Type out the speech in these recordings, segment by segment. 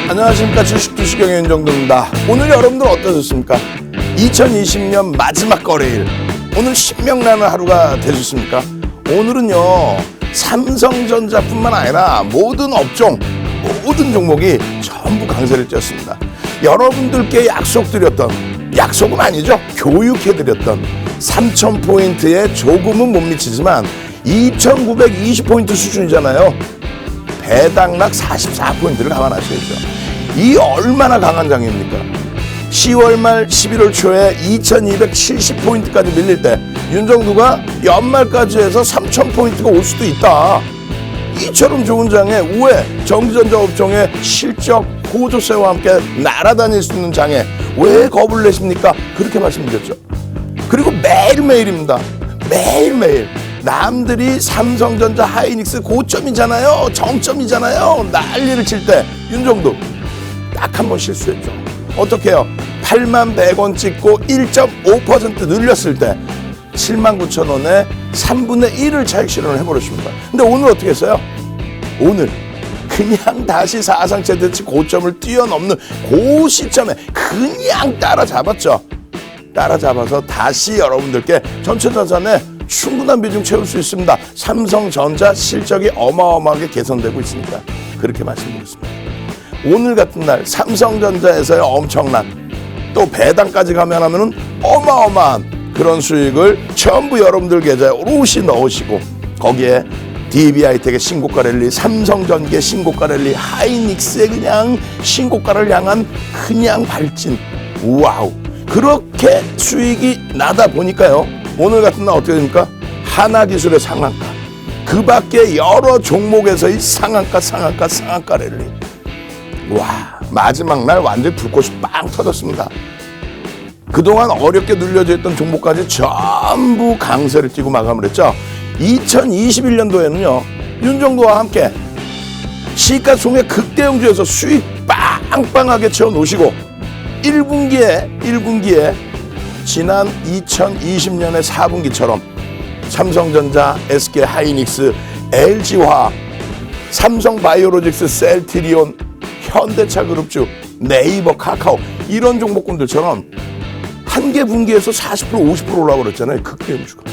안녕하십니까. 주식투시경의 윤정도입니다. 오늘 여러분들 어떠셨습니까? 2020년 마지막 거래일, 오늘 신명나는 하루가 되셨습니까? 오늘은요, 삼성전자뿐만 아니라 모든 업종, 모든 종목이 전부 강세를 띄었습니다. 여러분들께 약속드렸던, 약속은 아니죠, 교육해드렸던 3,000포인트에 조금은 못 미치지만 2,920포인트 수준이잖아요. 배당락 44포인트를 감안하셔야죠. 이 얼마나 강한 장입니까? 10월 말 11월 초에 2270포인트까지 밀릴 때 윤정두가 연말까지 해서 3000포인트가 올 수도 있다. 이처럼 좋은 장에 왜 전기전자 업종의 실적 호조세와 함께 날아다닐 수 있는 장에 왜 겁을 내십니까? 그렇게 말씀드렸죠. 그리고 매일매일입니다. 매일매일 남들이 삼성전자 하이닉스 고점이잖아요, 정점이잖아요, 난리를 칠 때 윤정두 딱 한 번 실수했죠. 어떻게 해요? 81,100원 찍고 1.5% 늘렸을 때 79,000원에 3분의 1을 차익 실현을 해버렸습니다. 근데 오늘 어떻게 했어요? 오늘 그냥 다시 사상 최대치 고점을 뛰어넘는 그 시점에 그냥 따라잡았죠. 따라잡아서 다시 여러분들께 전체자산에 충분한 비중 채울 수 있습니다. 삼성전자 실적이 어마어마하게 개선되고 있으니까 그렇게 말씀드렸습니다. 오늘 같은 날 삼성전자에서의 엄청난, 또 배당까지 가면 하면은 어마어마한 그런 수익을 전부 여러분들 계좌에 오롯이 넣으시고, 거기에 DB하이텍의 신고가 랠리, 삼성전기의 신고가 랠리, 하이닉스의 그냥 신고가를 향한 그냥 발진, 와우, 그렇게 수익이 나다 보니까요, 오늘 같은 날 어떻게 됩니까? 하나기술의 상한가, 그 밖에 여러 종목에서의 상한가 랠리. 와, 마지막 날 완전히 불꽃이 빵 터졌습니다. 그동안 어렵게 눌려져 있던 종목까지 전부 강세를 띠고 마감을 했죠. 2021년도에는요, 윤정도와 함께 시가총액 극대형주에서 수익 빵빵하게 채워놓으시고 1분기에 지난 2020년의 4분기처럼 삼성전자, SK 하이닉스, LG화학, 삼성바이오로직스, 셀트리온, 현대차그룹주, 네이버, 카카오 이런 종목군들처럼 한 개 분기에서 40% 50% 올라가 버렸잖아요. 극대형주가.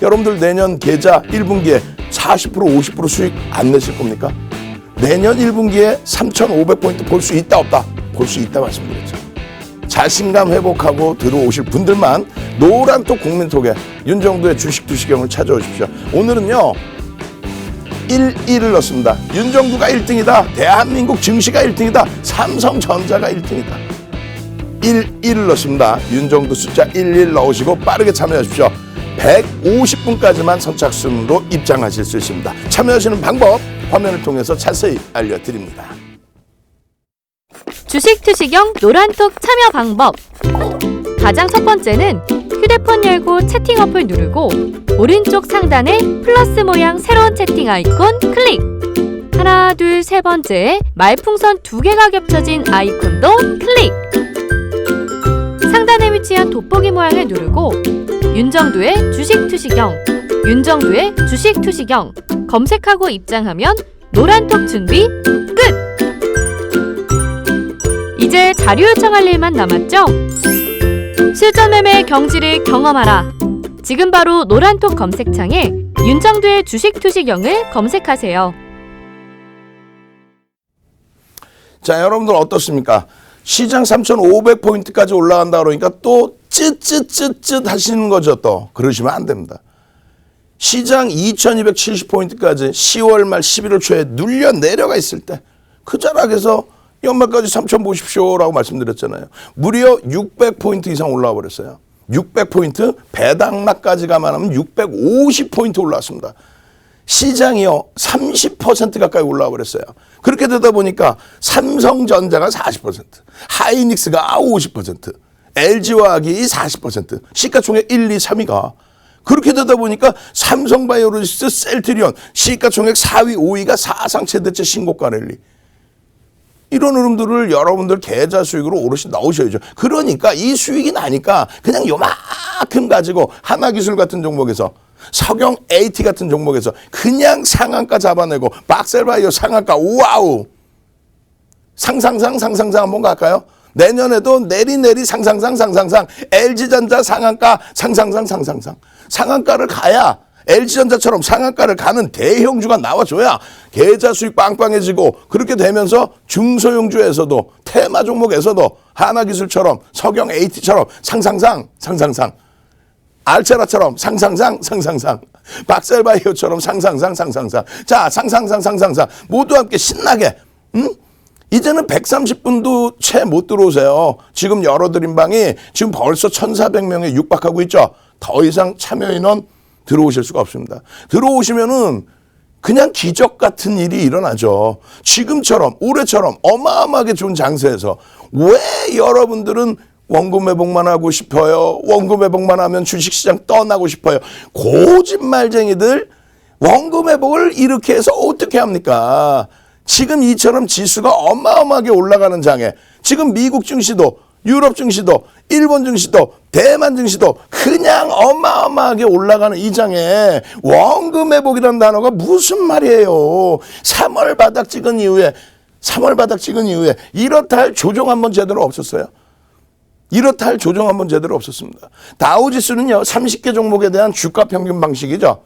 여러분들 내년 계좌 1분기에 40% 50% 수익 안 내실 겁니까? 내년 1분기에 3,500포인트 볼 수 있다 없다? 볼 수 있다 말씀드렸죠. 자신감 회복하고 들어오실 분들만 노란톡 국민톡에 윤정두의 주식투시경을 찾아오십시오. 오늘은요 1을 넣습니다. 윤정두가 1등이다. 대한민국 증시가 1등이다. 삼성전자가 1등이다. 1을 넣습니다. 윤정두 숫자 11 넣으시고 빠르게 참여하십시오. 150분까지만 선착순으로 입장하실 수 있습니다. 참여하시는 방법 화면을 통해서 자세히 알려드립니다. 주식투시경 노란톡 참여 방법. 가장 첫 번째는 휴대폰 열고 채팅 어플 누르고 오른쪽 상단에 플러스 모양 새로운 채팅 아이콘 클릭. 하나, 둘, 세 번째 말풍선 2개가 겹쳐진 아이콘도 클릭. 상단에 위치한 돋보기 모양을 누르고 윤정두의 주식투시경, 윤정두의 주식투시경 검색하고 입장하면 노란톡 준비 끝! 이제 자료 요청할 일만 남았죠? 실전 매매 경지를 경험하라. 지금 바로 노란톡 검색창에 윤정두의 주식투시경을 검색하세요. 자, 여러분들 어떻습니까? 시장 3,500포인트까지 올라간다 그러니까 또 쯧 하시는 거죠. 또 그러시면 안 됩니다. 시장 2,270포인트까지 10월 말 11월 초에 눌려 내려가 있을 때 그 자락에서 연말까지 3,000 보십시오라고 말씀드렸잖아요. 무려 600포인트 이상 올라와 버렸어요. 600포인트, 배당락까지 감안하면 650포인트 올라왔습니다. 시장이요 30% 가까이 올라와 버렸어요. 그렇게 되다 보니까 삼성전자가 40%, 하이닉스가 50%, LG화학이 40%, 시가총액 1, 2, 3위가 그렇게 되다 보니까 삼성바이오로직스, 셀트리온 시가총액 4위, 5위가 사상 최대치 신고가 랠리. 이런 흐름들을 여러분들 계좌 수익으로 오롯이 넣으셔야죠. 그러니까 이 수익이 나니까 그냥 요만큼 가지고 하나기술 같은 종목에서, 석영 AT 같은 종목에서 그냥 상한가 잡아내고 박셀바이오 상한가 와우 상상상 한번 갈까요? 내년에도 내리 상상상 LG전자 상한가 상상상 상한가를 가야 LG전자처럼 상한가를 가는 대형주가 나와줘야 계좌 수익 빵빵해지고 그렇게 되면서 중소형주에서도 테마 종목에서도 하나기술처럼 석영 AT처럼 상상상 알체라처럼 상상상 박셀바이오처럼 상상상 자 상상상 모두 함께 신나게 이제는 130분도 채 못 들어오세요. 지금 열어드린 방이 지금 벌써 1,400명에 육박하고 있죠. 더 이상 참여 인원 들어오실 수가 없습니다. 들어오시면은 그냥 기적 같은 일이 일어나죠. 지금처럼 올해처럼 어마어마하게 좋은 장세에서 왜 여러분들은 원금 회복만 하고 싶어요? 원금 회복만 하면 주식시장 떠나고 싶어요. 거짓말쟁이들 원금 회복을 이렇게 해서 어떻게 합니까? 지금 이처럼 지수가 어마어마하게 올라가는 장에 지금 미국 증시도 유럽 증시도 일본 증시도 대만 증시도 그냥 어마어마하게 올라가는 이 장에 원금 회복이라는 단어가 무슨 말이에요. 3월 바닥 찍은 이후에 이렇다 할 조정 한번 제대로 없었어요. 이렇다 할 조정 한번 제대로 없었습니다. 다우지수는요 30개 종목에 대한 주가 평균 방식이죠.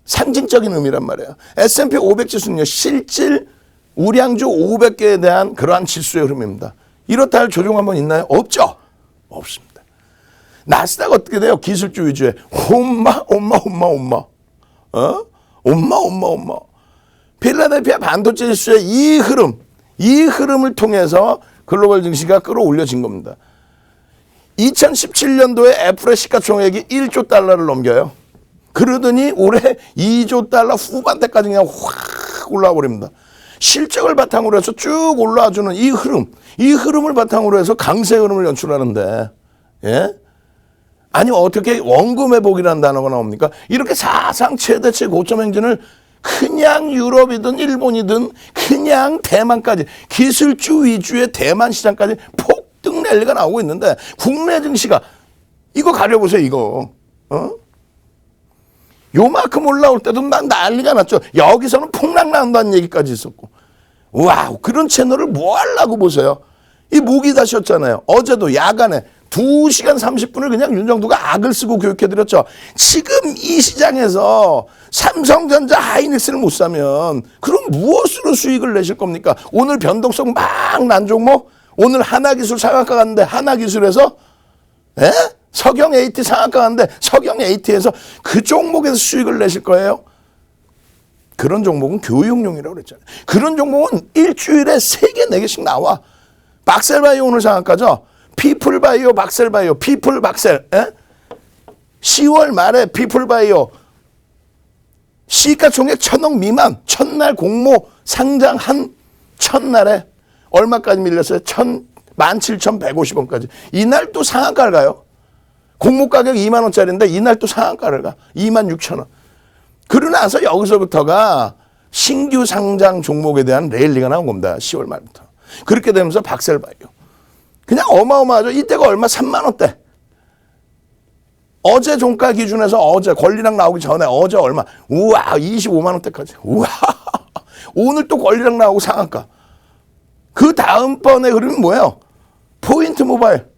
상징적인 의미란 말이에요. S&P 500 지수는요 실질 우량주 500개에 대한 그러한 지수의 흐름입니다. 이렇다 할 조정 한번 있나요? 없죠. 없습니다. 나스닥 어떻게 돼요? 기술주 위주에 엄마. 필라델피아 반도체 지수의 이 흐름을 통해서 글로벌 증시가 끌어올려진 겁니다. 2017년도에 애플의 시가총액이 1조 달러를 넘겨요. 그러더니 올해 2조 달러 후반대까지 그냥 확 올라와 버립니다. 실적을 바탕으로 해서 쭉 올라와주는 이 흐름을 바탕으로 해서 강세 흐름을 연출하는데, 예? 아니, 어떻게 원금 회복이라는 단어가 나옵니까? 이렇게 사상 최대치 고점 행진을 그냥 유럽이든 일본이든 그냥 대만까지 기술주 위주의 대만 시장까지 폭등 랠리가 나오고 있는데 국내 증시가 이거 가려보세요, 이거. 요만큼 올라올 때도 막 난리가 났죠. 여기서는 폭락 난다는 얘기까지 있었고. 와우, 그런 채널을 뭐 하려고 보세요. 이 목이 다셨잖아요. 어제도 야간에 2시간 30분을 그냥 윤정두가 악을 쓰고 교육해드렸죠. 지금 이 시장에서 삼성전자 하이닉스를 못 사면 그럼 무엇으로 수익을 내실 겁니까? 오늘 변동성 막 난 종목, 오늘 하나기술 상한가 갔는데 하나기술에서 석영 AT 상한가 갔는데 석영 AT에서 그 종목에서 수익을 내실 거예요? 그런 종목은 교육용이라고 그랬잖아요. 그런 종목은 일주일에 3개, 4개씩 나와. 박셀바이오 오늘 상한가죠? 피플바이오, 박셀바이오, 피플, 박셀. 10월 말에 피플바이오 시가총액 1,000억 미만 첫날 공모 상장한 첫날에 얼마까지 밀렸어요? 17,150원까지. 이날 또 상한가를 가요. 공모 가격 2만 원짜리인데 이날 또 상한가를 가. 26,000원. 그러고 나서 여기서부터가 신규 상장 종목에 대한 랠리가 나온 겁니다. 10월 말부터. 그렇게 되면서 박셀바이오. 그냥 어마어마하죠. 이때가 얼마? 3만 원대. 어제 종가 기준에서 어제 권리랑 나오기 전에 어제 얼마? 우와, 25만 원대까지. 우와. 오늘 또 권리랑 나오고 상한가. 그 다음번에 흐름이 뭐예요? 포인트 모바일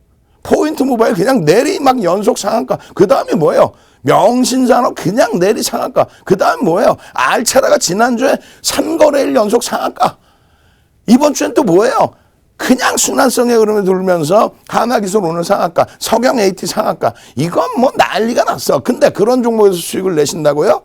그냥 내리 막 연속 상한가. 그 다음에 뭐예요? 명신산업 그냥 내리 상한가. 그 다음 뭐예요? 알차라가 지난주에 3거래일 연속 상한가. 이번 주엔 또 뭐예요? 그냥 순환성의 흐름을 돌면서 하나기술 오늘 상한가, 석영 AT 상한가. 이건 뭐 난리가 났어. 근데 그런 종목에서 수익을 내신다고요?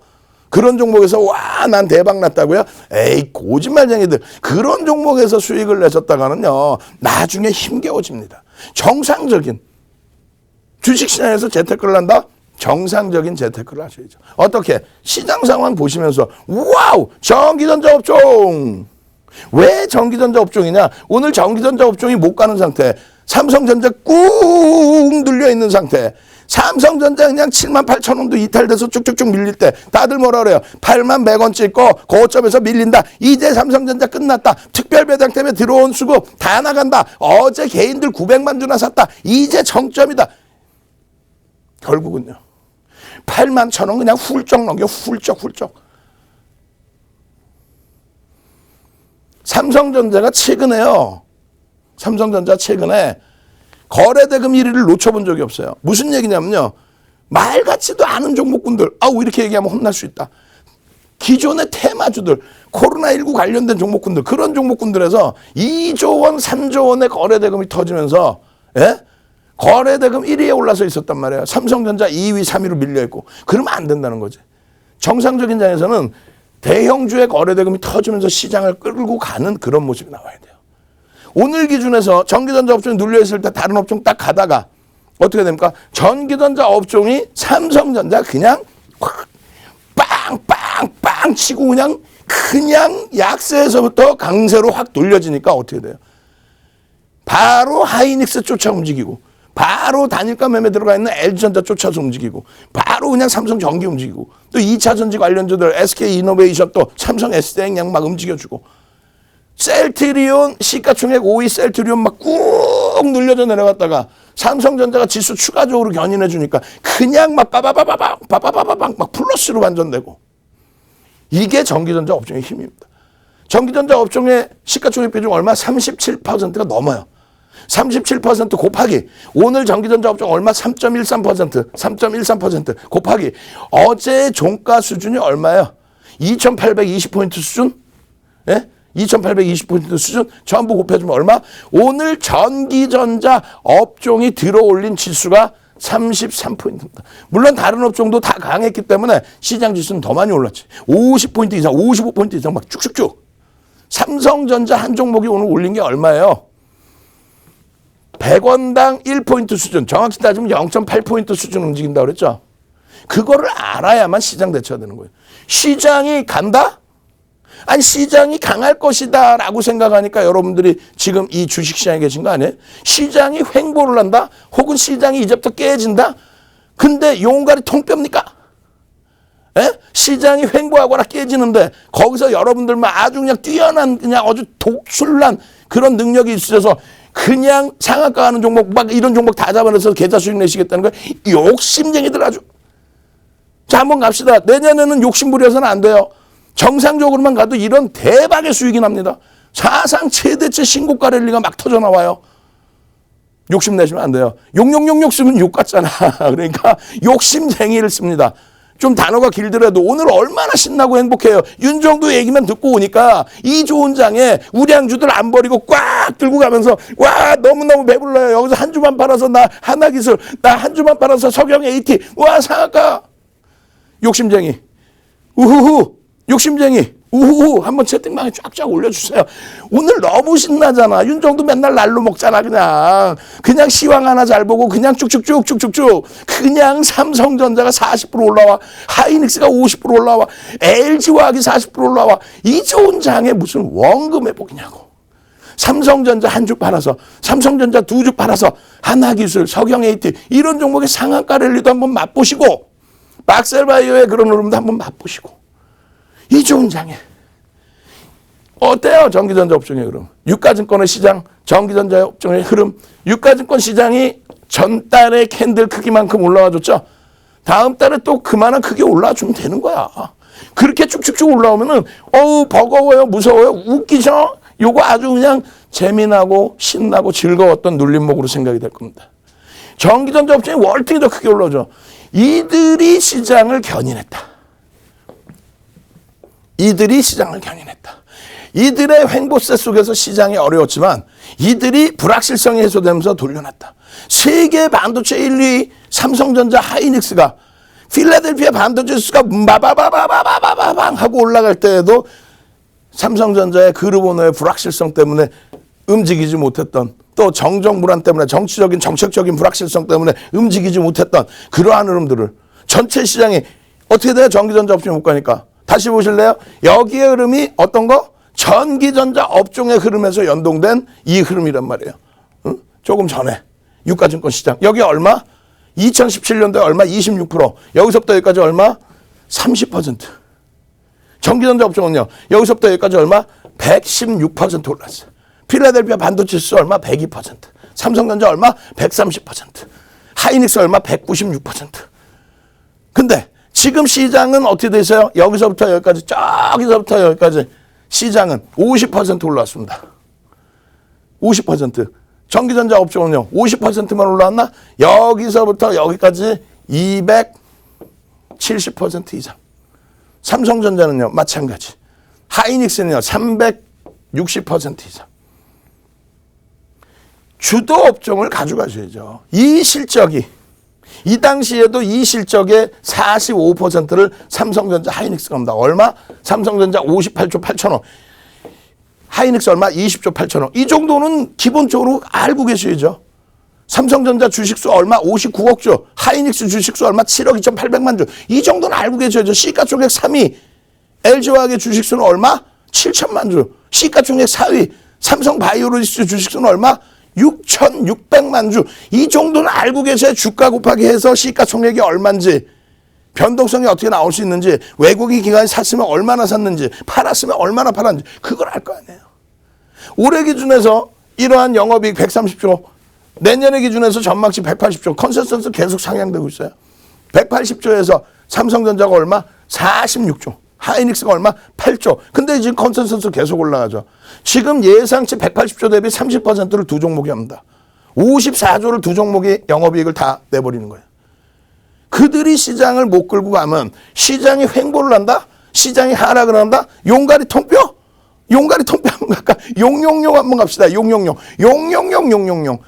그런 종목에서 와, 난 대박 났다고요? 에이, 거짓말쟁이들. 그런 종목에서 수익을 내셨다가는요, 나중에 힘겨워집니다. 정상적인 주식시장에서 재테크를 한다? 정상적인 재테크를 하셔야죠. 어떻게? 시장 상황 보시면서 와우! 전기전자 업종! 왜 전기전자 업종이냐? 오늘 전기전자 업종이 못 가는 상태. 삼성전자 꾹 눌려있는 상태. 삼성전자 그냥 78,000원도 이탈돼서 쭉쭉쭉 밀릴 때 다들 뭐라 그래요? 81,100원 찍고 고점에서 밀린다. 이제 삼성전자 끝났다. 특별 배당 때문에 들어온 수급 다 나간다. 어제 개인들 900만 주나 샀다. 이제 정점이다. 결국은요. 81,000원 그냥 훌쩍 넘겨. 훌쩍. 삼성전자가 최근에요. 삼성전자 최근에 거래대금 1위를 놓쳐본 적이 없어요. 무슨 얘기냐면요. 말 같지도 않은 종목군들, 아우 이렇게 얘기하면 혼날 수 있다. 기존의 테마주들, 코로나19 관련된 종목군들, 그런 종목군들에서 2조 원, 3조 원의 거래대금이 터지면서 거래대금 1위에 올라서 있었단 말이에요. 삼성전자 2위, 3위로 밀려있고. 그러면 안 된다는 거지. 정상적인 장에서는 대형주의 거래대금이 터지면서 시장을 끌고 가는 그런 모습이 나와야 돼요. 오늘 기준에서 전기전자 업종이 눌려있을 때 다른 업종 딱 가다가 어떻게 됩니까? 전기전자 업종이 삼성전자 그냥 확 빵빵빵 치고 그냥 약세에서부터 강세로 확 돌려지니까 어떻게 돼요? 바로 하이닉스 쫓아 움직이고 바로 단일가 매매 들어가 있는 LG전자 쫓아서 움직이고 바로 그냥 삼성전기 움직이고 또 2차 전지 관련주들 SK이노베이션 또 삼성 S대행양 막 움직여주고 셀트리온 시가총액 5위 셀트리온 막 꾹 눌려져 내려갔다가 삼성전자가 지수 추가적으로 견인해 주니까 그냥 막 빠바바바방 막 플러스로 반전되고 이게 전기전자 업종의 힘입니다. 전기전자 업종의 시가총액 비중 얼마? 37%가 넘어요. 37% 곱하기 오늘 전기전자 업종 얼마? 3.13% 곱하기 어제 종가 수준이 얼마예요? 2820포인트 수준? 예? 2820포인트 수준 전부 곱해주면 얼마? 오늘 전기전자 업종이 들어올린 지수가 33포인트입니다. 물론 다른 업종도 다 강했기 때문에 시장 지수는 더 많이 올랐지. 50포인트 이상, 55포인트 이상 막 쭉쭉쭉. 삼성전자 한 종목이 오늘 올린 게 얼마예요? 100원당 1포인트 수준, 정확히 따지면 0.8포인트 수준 움직인다고 그랬죠? 그거를 알아야만 시장 대처가 되는 거예요. 시장이 간다? 아니 시장이 강할 것이다 라고 생각하니까 여러분들이 지금 이 주식시장에 계신 거 아니에요? 시장이 횡보를 한다? 혹은 시장이 이제부터 깨진다? 근데 용가리 통뼈입니까? 에? 시장이 횡보하거나 깨지는데 거기서 여러분들만 아주 그냥 뛰어난 그냥 아주 독출난 그런 능력이 있으셔서 그냥 상한가 하는 종목 막 이런 종목 다 잡아내서 계좌 수익 내시겠다는 거예요? 욕심쟁이들 아주. 자 한번 갑시다. 내년에는 욕심 부려서는 안 돼요. 정상적으로만 가도 이런 대박의 수익이 납니다. 사상 최대치 신고가 랠리가 막 터져 나와요. 욕심내시면 안 돼요. 욕 쓰면 욕 같잖아. 그러니까 욕심쟁이를 씁니다. 좀 단어가 길더라도 오늘 얼마나 신나고 행복해요. 윤정도 얘기만 듣고 오니까 이 좋은 장에 우량주들 안 버리고 꽉 들고 가면서 와 너무너무 배불러요. 여기서 한 주만 팔아서 나 하나기술 나 한 주만 팔아서 석영 AT 와 상한가. 욕심쟁이 우후후 욕심쟁이 우후후 한번 채팅방에 쫙쫙 올려주세요. 오늘 너무 신나잖아. 윤정도 맨날 날로 먹잖아. 그냥 시황 하나 잘 보고 그냥 쭉쭉쭉 그냥 삼성전자가 40% 올라와 하이닉스가 50% 올라와 LG화학이 40% 올라와 이 좋은 장에 무슨 원금 회복이냐고. 삼성전자 한 주 팔아서 삼성전자 두 주 팔아서 하나기술 석영 AT 이런 종목의 상한가 랠리도 한번 맛보시고 박셀바이오의 그런 흐름도 한번 맛보시고 이 좋은 장에 어때요? 전기전자 업종의 흐름. 유가증권의 시장, 전기전자 업종의 흐름. 유가증권 시장이 전달의 캔들 크기만큼 올라와줬죠. 다음 달에 또 그만한 크게 올라와주면 되는 거야. 그렇게 쭉쭉쭉 올라오면은 어우 버거워요, 무서워요, 웃기죠? 요거 아주 그냥 재미나고 신나고 즐거웠던 눌림목으로 생각이 될 겁니다. 전기전자 업종이 월등히 더 크게 올라오죠. 이들이 시장을 견인했다. 이들이 시장을 견인했다. 이들의 횡보세 속에서 시장이 어려웠지만 이들이 불확실성이 해소되면서 돌려놨다. 세계 반도체 1위 삼성전자 하이닉스가 필라델피아 반도체 지수가 마바바바바바바방 하고 올라갈 때에도 삼성전자의 그룹 오너의 불확실성 때문에 움직이지 못했던 또 정정 불안 때문에 정치적인 정책적인 불확실성 때문에 움직이지 못했던 그러한 흐름들을 전체 시장이 어떻게 돼요? 전기전자 업종에 못 가니까. 다시 보실래요? 여기의 흐름이 어떤 거? 전기전자 업종의 흐름에서 연동된 이 흐름이란 말이에요. 응? 조금 전에 유가증권 시장. 여기 얼마? 2017년도에 얼마? 26%. 여기서부터 여기까지 얼마? 30%. 전기전자 업종은요. 여기서부터 여기까지 얼마? 116% 올랐어요. 필라델피아 반도체 지수 얼마? 102%. 삼성전자 얼마? 130%. 하이닉스 얼마? 196%. 근데 지금 시장은 어떻게 돼 있어요? 여기서부터 여기까지, 저기서부터 여기까지 시장은 50% 올랐습니다. 50%. 전기전자 업종은요, 50%만 올라왔나? 여기서부터 여기까지 270% 이상. 삼성전자는요, 마찬가지. 하이닉스는요, 360% 이상. 주도 업종을 가져가셔야죠. 이 실적이, 이 당시에도 이 실적의 45%를 삼성전자 하이닉스가 합니다. 얼마? 삼성전자 58조 8천억. 하이닉스 얼마? 20조 8천억. 이 정도는 기본적으로 알고 계셔야죠. 삼성전자 주식수 얼마? 59억 주. 하이닉스 주식수 얼마? 7억 2,800만 주. 이 정도는 알고 계셔야죠. 시가총액 3위. LG화학의 주식수는 얼마? 7천만 주. 시가총액 4위. 삼성바이오로직스 주식수는 얼마? 6,600만 주. 이 정도는 알고 계셔야 주가 곱하기 해서 시가총액이 얼마인지, 변동성이 어떻게 나올 수 있는지, 외국인 기관이 샀으면 얼마나 샀는지, 팔았으면 얼마나 팔았는지, 그걸 알 거 아니에요. 올해 기준에서 이러한 영업이익 130조, 내년의 기준에서 전망치 180조, 컨센서스 계속 상향되고 있어요. 180조에서 삼성전자가 얼마? 46조. 하이닉스가 얼마? 8조. 근데 지금 컨센서스 계속 올라가죠. 지금 예상치 180조 대비 30%를 두 종목이 합니다. 54조를 두 종목이 영업이익을 다 내버리는 거예요. 그들이 시장을 못 끌고 가면 시장이 횡보를 한다? 시장이 하락을 한다? 용가리 통뼈? 용가리 통뼈 한번 갈까? 용용용 한번 갑시다. 용용용. 용용용 용용용.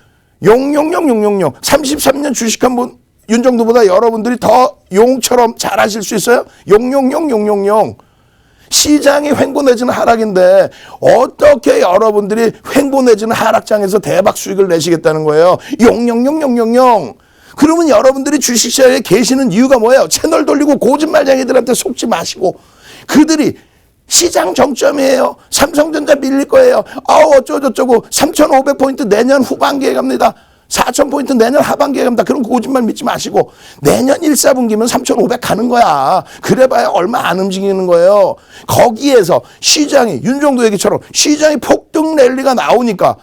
용용용 용용용. 33년 주식한 분 윤정도보다 여러분들이 더 용처럼 잘하실 수 있어요? 용용용 용용용. 시장이 횡보 내지는 하락인데 어떻게 여러분들이 횡보 내지는 하락장에서 대박 수익을 내시겠다는 거예요? 용용용 용용용. 그러면 여러분들이 주식시장에 계시는 이유가 뭐예요? 채널 돌리고 고집말쟁이들한테 속지 마시고, 그들이 시장 정점이에요. 삼성전자 밀릴 거예요. 어쩌고저쩌고 3,500포인트 내년 후반기에 갑니다. 4,000포인트 내년 하반기에 갑니다. 그런 거짓말 믿지 마시고, 내년 1, 4분기면 3,500 가는 거야. 그래봐야 얼마 안 움직이는 거예요. 거기에서 시장이, 윤정도 얘기처럼 시장이 폭등 랠리가 나오니까,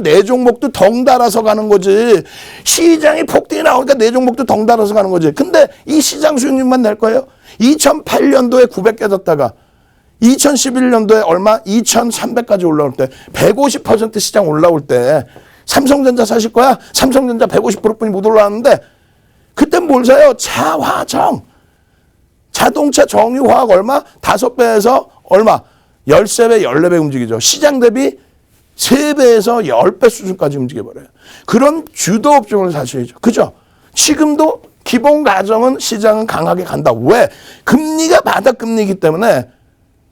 내 종목도 덩달아서 가는 거지. 시장이 폭등이 나오니까 내 종목도 덩달아서 가는 거지. 근데 이 시장 수익률만 낼 거예요? 2008년도에 900 깨졌다가 2011년도에 얼마? 2,300까지 올라올 때, 150% 시장 올라올 때 삼성전자 사실 거야? 삼성전자 150%뿐이 못 올라왔는데, 그땐 뭘 사요? 차화정. 자동차 정유화학 얼마? 5배에서 얼마? 13배, 14배 움직이죠. 시장 대비 3배에서 10배 수준까지 움직여버려요. 그런 주도 업종을 사셔야죠. 그죠? 지금도 기본 가정은 시장은 강하게 간다. 왜? 금리가 바닥금리이기 때문에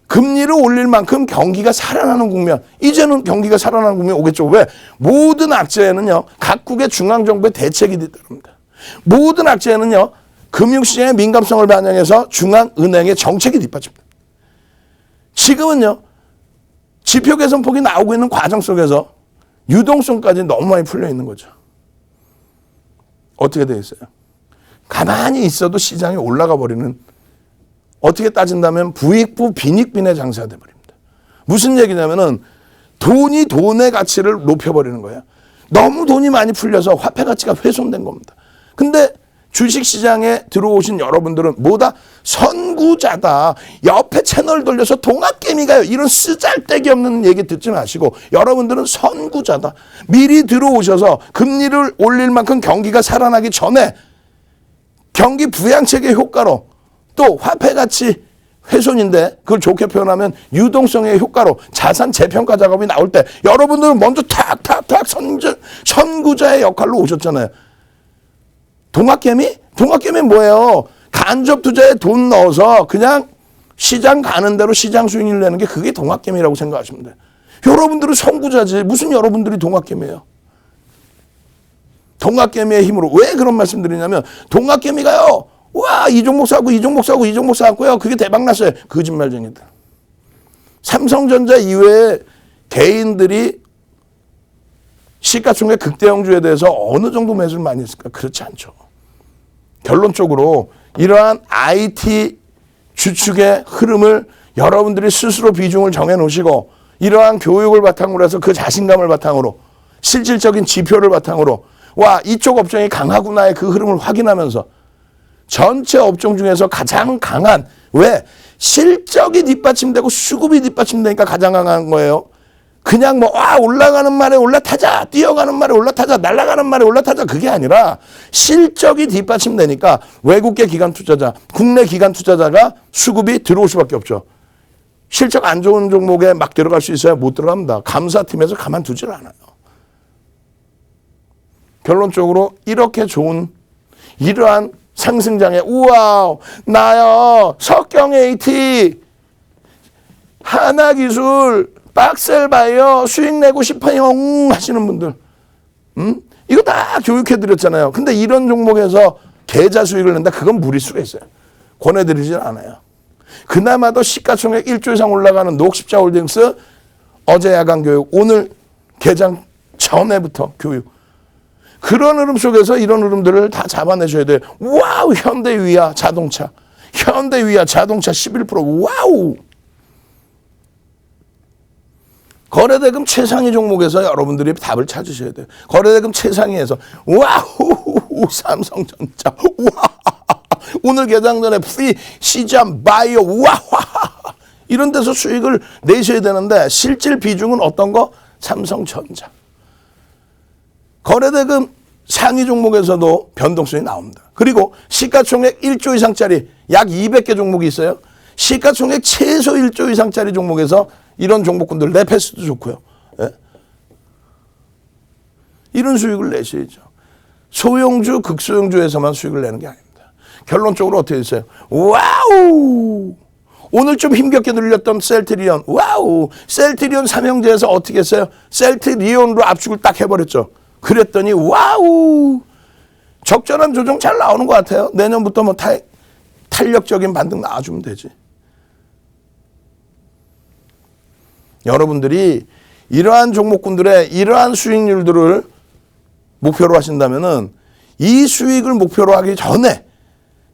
금리를 올릴 만큼 경기가 살아나는 국면, 이제는 경기가 살아나는 국면이 오겠죠. 왜? 모든 악재에는요, 각국의 중앙정부의 대책이 뒤따릅니다. 모든 악재에는요, 금융시장의 민감성을 반영해서 중앙은행의 정책이 뒷받칩니다. 지금은요, 지표 개선폭이 나오고 있는 과정 속에서 유동성까지 너무 많이 풀려 있는 거죠. 어떻게 되어 있어요? 가만히 있어도 시장이 올라가 버리는, 어떻게 따진다면 부익부 빈익빈의 장사가 돼버립니다. 무슨 얘기냐면은 돈이 돈의 가치를 높여버리는 거예요. 너무 돈이 많이 풀려서 화폐 가치가 훼손된 겁니다. 근데 주식시장에 들어오신 여러분들은 뭐다? 선구자다. 옆에 채널 돌려서 동학개미가요. 이런 쓰잘데기 없는 얘기 듣지 마시고, 여러분들은 선구자다. 미리 들어오셔서 금리를 올릴 만큼 경기가 살아나기 전에 경기 부양책의 효과로, 또 화폐 가치 훼손인데 그걸 좋게 표현하면 유동성의 효과로 자산 재평가 작업이 나올 때 여러분들은 먼저 탁탁탁 선구자의 역할로 오셨잖아요. 동학개미? 동학개미 뭐예요? 간접 투자에 돈 넣어서 그냥 시장 가는 대로 시장 수익률 내는 게, 그게 동학개미라고 생각하시면 돼요. 여러분들은 선구자지. 무슨 여러분들이 동학개미예요? 동학개미의 힘으로. 왜 그런 말씀 드리냐면, 동학개미가요, 와, 이 종목 사고 이 종목 사고 이 종목 사고요, 그게 대박 났어요. 거짓말쟁이들. 삼성전자 이외에 개인들이 시가총액 극대형주에 대해서 어느 정도 매수를 많이 했을까? 그렇지 않죠. 결론적으로 이러한 IT 주축의 흐름을 여러분들이 스스로 비중을 정해 놓으시고, 이러한 교육을 바탕으로 해서 그 자신감을 바탕으로, 실질적인 지표를 바탕으로, 와, 이쪽 업종이 강하구나의 그 흐름을 확인하면서 전체 업종 중에서 가장 강한, 왜? 실적이 뒷받침되고 수급이 뒷받침되니까 가장 강한 거예요. 그냥 뭐 올라가는 말에 올라타자, 뛰어가는 말에 올라타자, 날아가는 말에 올라타자, 그게 아니라 실적이 뒷받침되니까 외국계 기관 투자자, 국내 기관 투자자가 수급이 들어올 수밖에 없죠. 실적 안 좋은 종목에 막 들어갈 수 있어야 못 들어갑니다. 감사팀에서 가만두질 않아요. 결론적으로 이렇게 좋은 이러한 상승장에 우와 나요 석경 AT 하나기술 박셀바이어 수익 내고 싶어요 하시는 분들 이거 다 교육해드렸잖아요. 근데 이런 종목에서 계좌 수익을 낸다? 그건 무리수가 있어요. 권해드리진 않아요. 그나마도 시가총액 1조 이상 올라가는 녹십자홀딩스 어제 야간 교육, 오늘 개장 전에부터 교육. 그런 흐름 속에서 이런 흐름들을 다 잡아내셔야 돼요. 와우, 현대위아 자동차. 현대위아 자동차 11% 와우. 거래대금 최상위 종목에서 여러분들이 답을 찾으셔야 돼요. 거래대금 최상위에서 와우 삼성전자 와 오늘 개장 전에 시전 바이오 와 이런 데서 수익을 내셔야 되는데 실질 비중은 어떤 거? 삼성전자. 거래대금 상위 종목에서도 변동성이 나옵니다. 그리고 시가총액 1조 이상짜리 약 200개 종목이 있어요. 시가총액 최소 1조 이상짜리 종목에서 이런 종목군들 레패스도 좋고요. 예? 이런 수익을 내셔야죠. 소형주, 극소형주에서만 수익을 내는 게 아닙니다. 결론적으로 어떻게 됐어요? 와우! 오늘 좀 힘겹게 늘렸던 셀트리온, 와우! 셀트리온 삼형제에서 어떻게 했어요? 셀트리온으로 압축을 딱 해버렸죠. 그랬더니 와우! 적절한 조정 잘 나오는 것 같아요. 내년부터 뭐 탄력적인 반등 나와주면 되지. 여러분들이 이러한 종목군들의 이러한 수익률들을 목표로 하신다면은 이 수익을 목표로 하기 전에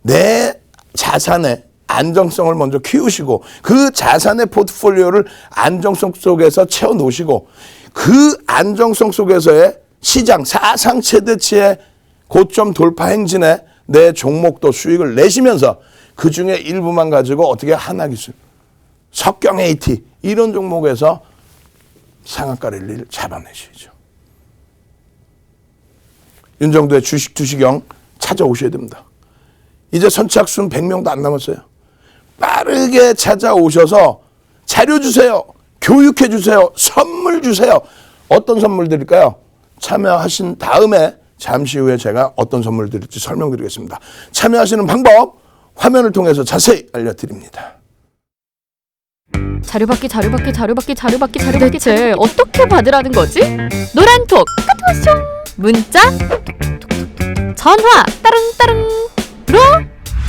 내 자산의 안정성을 먼저 키우시고 그 자산의 포트폴리오를 안정성 속에서 채워 놓으시고 그 안정성 속에서의 시장 사상 최대치의 고점 돌파 행진에 내 종목도 수익을 내시면서 그 중에 일부만 가지고 어떻게 하나기술, 석경 AT 이런 종목에서 상한가 랠리를 잡아내셔야죠. 윤정도의 주식 투시경 찾아오셔야 됩니다. 이제 선착순 100명도 안 남았어요. 빠르게 찾아오셔서 자료 주세요. 교육해 주세요. 선물 주세요. 어떤 선물 드릴까요? 참여하신 다음에 잠시 후에 제가 어떤 선물 드릴지 설명드리겠습니다. 참여하시는 방법 화면을 통해서 자세히 알려드립니다. 자료받기 대체 어떻게 받으라는 거지? 노란톡 카톡 문자 전화 따릉따릉으로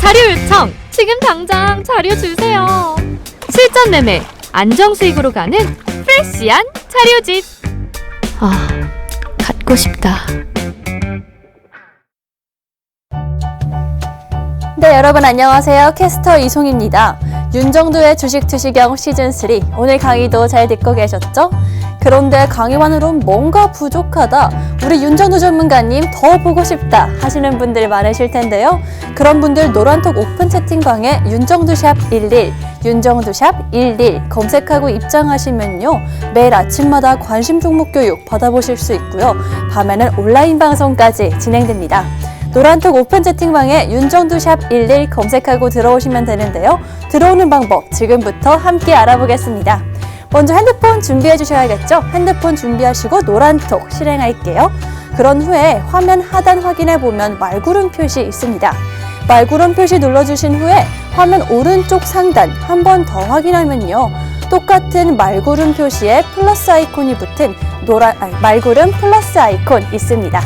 자료 요청 지금 당장 자료 주세요. 실전 매매 안정 수익으로 가는 프레시한 자료집. 갖고 싶다. 네, 여러분 안녕하세요. 캐스터 이송입니다. 윤정도의 주식 투시경 시즌3 오늘 강의도 잘 듣고 계셨죠? 그런데 강의만으로는 뭔가 부족하다. 우리 윤정도 전문가님 더 보고 싶다 하시는 분들 많으실 텐데요. 그런 분들 노란톡 오픈 채팅방에 윤정도샵 11, 윤정도샵 11 검색하고 입장하시면요. 매일 아침마다 관심 종목 교육 받아보실 수 있고요. 밤에는 온라인 방송까지 진행됩니다. 노란톡 오픈 채팅방에 윤정도샵 11 검색하고 들어오시면 되는데요. 들어오는 방법 지금부터 함께 알아보겠습니다. 먼저 핸드폰 준비해 주셔야겠죠? 핸드폰 준비하시고 노란톡 실행할게요. 그런 후에 화면 하단 확인해 보면 말구름 표시 있습니다. 말구름 표시 눌러주신 후에 화면 오른쪽 상단 한 번 더 확인하면요. 똑같은 말구름 표시에 플러스 아이콘이 붙은 말구름 플러스 아이콘 있습니다.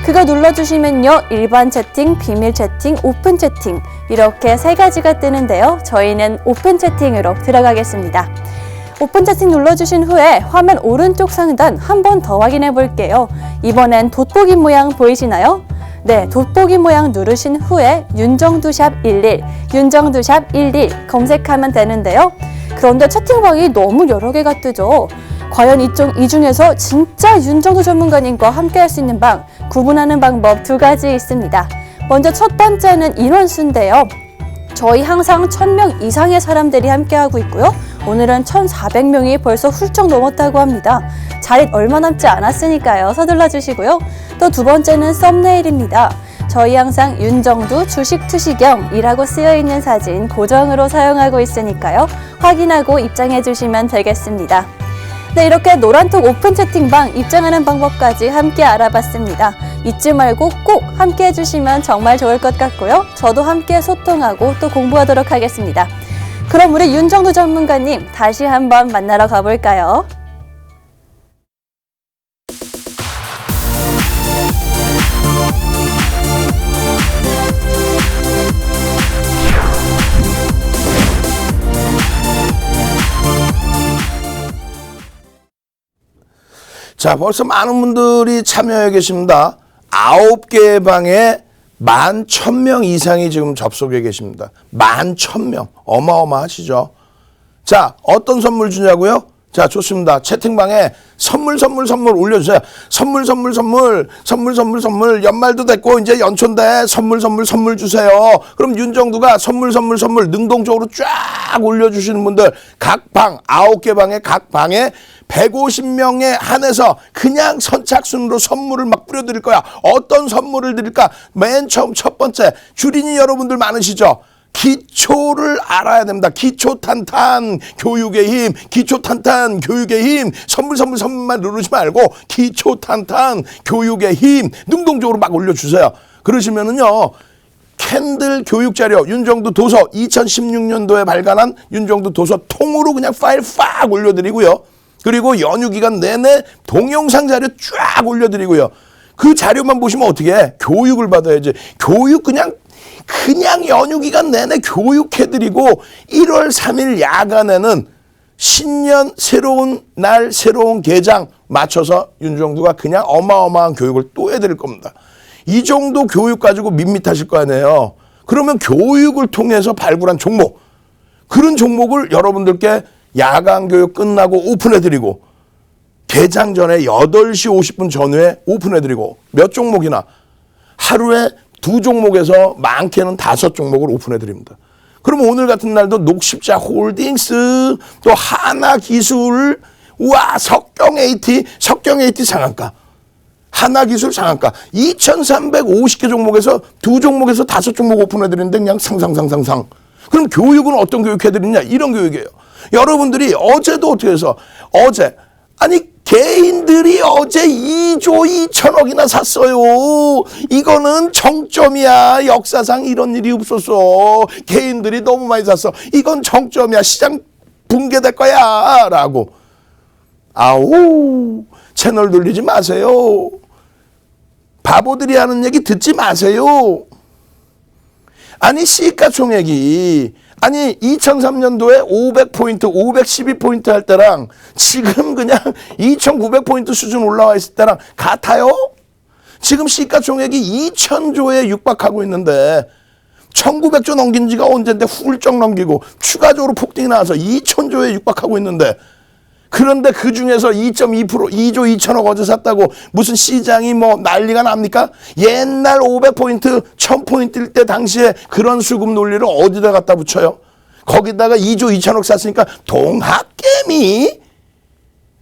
그거 눌러주시면요. 일반 채팅, 비밀 채팅, 오픈 채팅 이렇게 세 가지가 뜨는데요. 저희는 오픈 채팅으로 들어가겠습니다. 오픈 채팅 눌러주신 후에 화면 오른쪽 상단 한 번 더 확인해 볼게요. 이번엔 돋보기 모양 보이시나요? 네, 돋보기 모양 누르신 후에 윤정도샵 11, 윤정도샵 11 검색하면 되는데요. 그런데 채팅방이 너무 여러 개가 뜨죠. 과연 이 중에서 진짜 윤정도 전문가님과 함께 할 수 있는 방, 구분하는 방법 두 가지 있습니다. 먼저 첫 번째는 인원수인데요. 저희 항상 1000명 이상의 사람들이 함께하고 있고요. 오늘은 1400명이 벌써 훌쩍 넘었다고 합니다. 자리 얼마 남지 않았으니까요. 서둘러 주시고요. 또 두 번째는 썸네일입니다. 저희 항상 윤정두 주식 투시경이라고 쓰여있는 사진 고정으로 사용하고 있으니까요. 확인하고 입장해 주시면 되겠습니다. 네, 이렇게 노란톡 오픈 채팅방 입장하는 방법까지 함께 알아봤습니다. 잊지 말고 꼭 함께 해주시면 정말 좋을 것 같고요. 저도 함께 소통하고 또 공부하도록 하겠습니다. 그럼 우리 윤정두 전문가님 다시 한번 만나러 가볼까요? 자, 벌써 많은 분들이 참여해 계십니다. 9개의 방에 11,000명 이상이 지금 접속해 계십니다. 11,000명. 어마어마하시죠? 자, 어떤 선물 주냐고요? 자, 좋습니다. 채팅방에 선물 올려주세요. 선물. 연말도 됐고 이제 연초인데 선물 주세요. 그럼 윤정두가 선물 능동적으로 쫙 올려주시는 분들 각 방, 9개 방에 각 방에 150명에 한해서 그냥 선착순으로 선물을 막 뿌려드릴 거야. 어떤 선물을 드릴까? 맨 처음 첫 번째, 주린이 여러분들 많으시죠? 기초를 알아야 됩니다. 기초 탄탄 교육의 힘, 기초 탄탄 교육의 힘. 선물만 누르지 말고 기초 탄탄 교육의 힘 능동적으로 막 올려주세요. 그러시면은요, 캔들 교육자료 윤정두 도서 2016년도에 발간한 윤정두 도서 통으로 그냥 파일 팍 올려드리고요. 그리고 연휴 기간 내내 동영상 자료 쫙 올려드리고요. 그 자료만 보시면 어떻게 해? 교육을 받아야지. 교육 그냥 연휴 기간 내내 교육해드리고 1월 3일 야간에는 신년 새로운 날 새로운 개장 맞춰서 윤정두가 그냥 어마어마한 교육을 또 해드릴 겁니다. 이 정도 교육 가지고 밋밋하실 거 아니에요. 그러면 교육을 통해서 발굴한 종목, 그런 종목을 여러분들께 야간 교육 끝나고 오픈해드리고 개장 전에 8시 50분 전후에 오픈해드리고 몇 종목이나 하루에 2종목에서 많게는 5종목을 오픈해드립니다. 그러면 오늘 같은 날도 녹십자 홀딩스, 또 하나기술, 우와, 석경 AT 상한가, 하나기술 상한가 2,350개 종목에서 2종목에서 5종목 오픈해드리는데 그냥 상상. 그럼 교육은 어떤 교육 해드리냐? 이런 교육이에요. 여러분들이 어제도 어떻게 해서 개인들이 어제 2조 2천억이나 샀어요. 이거는 정점이야. 역사상 이런 일이 없었어. 개인들이 너무 많이 샀어. 이건 정점이야. 시장 붕괴될 거야. 라고. 아우, 채널 돌리지 마세요. 바보들이 하는 얘기 듣지 마세요. 시가총액이 2003년도에 500포인트, 512포인트 할 때랑 지금 그냥 2900포인트 수준 올라와 있을 때랑 같아요? 지금 시가총액이 2000조에 육박하고 있는데 1900조 넘긴 지가 언젠데 훌쩍 넘기고 추가적으로 폭등이 나와서 2000조에 육박하고 있는데, 그런데 그 중에서 2.2%, 2조 2천억 어제 샀다고 무슨 시장이 뭐 난리가 납니까? 옛날 500포인트, 1000포인트일 때 당시에 그런 수급 논리를 어디다 갖다 붙여요? 거기다가 2조 2천억 샀으니까 동학개미?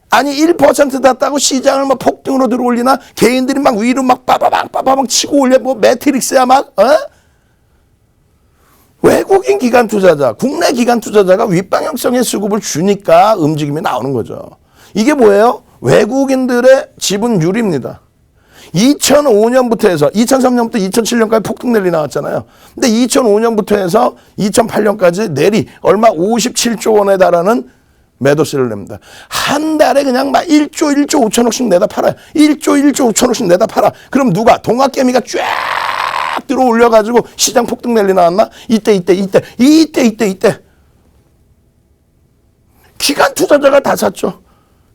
1% 샀다고 시장을 막 폭등으로 들어올리나? 개인들이 막 위로 막 빠바방 치고 올려. 뭐 매트릭스야 막? 외국인 기관 투자자, 국내 기관 투자자가 윗방향성의 수급을 주니까 움직임이 나오는 거죠. 이게 뭐예요? 외국인들의 지분율입니다. 2005년부터 해서 2003년부터 2007년까지 폭등 랠리 나왔잖아요. 근데 2005년부터 해서 2008년까지 내리 얼마 57조 원에 달하는 매도세를 냅니다. 한 달에 그냥 막 1조 5천억씩 내다 팔아요. 1조 5천억씩 내다 팔아. 그럼 누가? 동학개미가 쫙 들어 올려가지고 시장 폭등 랠리 나왔나? 이때. 기관 투자자가 다 샀죠.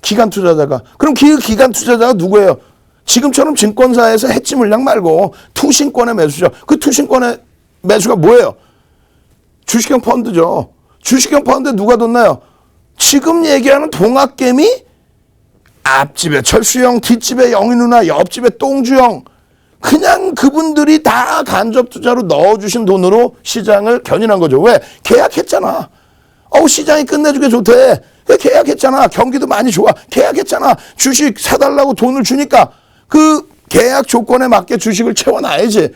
기관 투자자가. 그럼 그 기관 투자자가 누구예요? 지금처럼 증권사에서 해지 물량 말고 투신권의 매수죠. 그 투신권의 매수가 뭐예요? 주식형 펀드죠. 주식형 펀드에 누가 뒀나요? 지금 얘기하는 동학개미, 앞집에 철수형, 뒷집에 영희 누나, 옆집에 똥주형, 그냥 그분들이 다 간접 투자로 넣어주신 돈으로 시장을 견인한 거죠. 왜? 계약했잖아. 시장이 끝내주게 좋대. 계약했잖아. 경기도 많이 좋아. 계약했잖아. 주식 사달라고 돈을 주니까 그 계약 조건에 맞게 주식을 채워놔야지.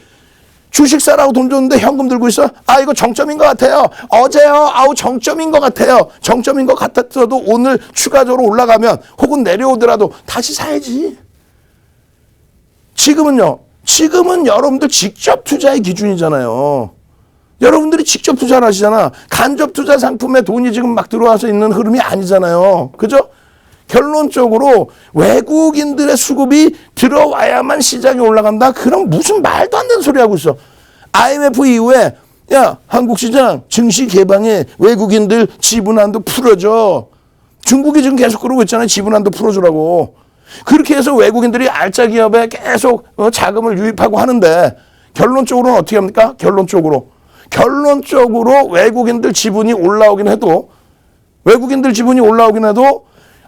주식 사라고 돈 줬는데 현금 들고 있어? 이거 정점인 것 같아요. 어제요. 정점인 것 같아요. 정점인 것 같았어도 오늘 추가적으로 올라가면 혹은 내려오더라도 다시 사야지. 지금은 여러분들 직접 투자의 기준이잖아요. 여러분들이 직접 투자를 하시잖아. 간접 투자 상품에 돈이 지금 막 들어와서 있는 흐름이 아니잖아요. 그죠? 결론적으로 외국인들의 수급이 들어와야만 시장이 올라간다? 그럼 무슨 말도 안 되는 소리 하고 있어. IMF 이후에 한국 시장 증시 개방에 외국인들 지분한도 풀어줘. 중국이 지금 계속 그러고 있잖아요. 지분한도 풀어주라고. 그렇게 해서 외국인들이 알짜 기업에 계속 자금을 유입하고 하는데 결론적으로는 어떻게 합니까? 결론적으로 외국인들 지분이 올라오긴 해도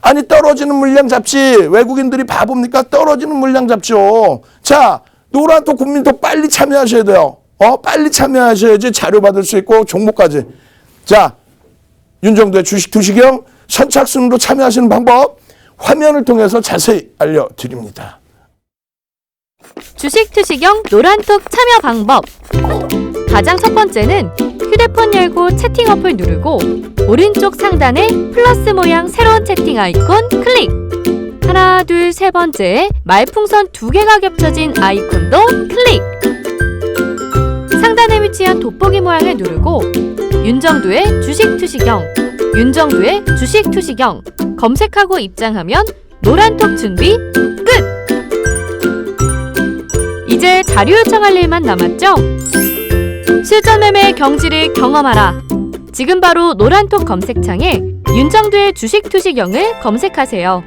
아니 떨어지는 물량 잡지. 외국인들이 바보입니까? 떨어지는 물량 잡죠. 자, 노란톡 국민톡 빨리 참여하셔야 돼요. 빨리 참여하셔야지 자료 받을 수 있고 종목까지. 자, 윤정도의 주식 투시경 선착순으로 참여하시는 방법 화면을 통해서 자세히 알려드립니다. 주식 투시경 노란톡 참여 방법. 가장 첫 번째는 휴대폰 열고 채팅 어플 누르고 오른쪽 상단에 플러스 모양 새로운 채팅 아이콘 클릭. 하나, 둘, 세 번째 말풍선 2개가 겹쳐진 아이콘도 클릭. 상단에 위치한 돋보기 모양을 누르고 윤정두의 주식 투시경, 윤정두의 주식 투시경 검색하고 입장하면 노란톡 준비 끝! 이제 자료 요청할 일만 남았죠? 실전 매매의 경지를 경험하라. 지금 바로 노란톡 검색창에 윤정두의 주식 투시경을 검색하세요.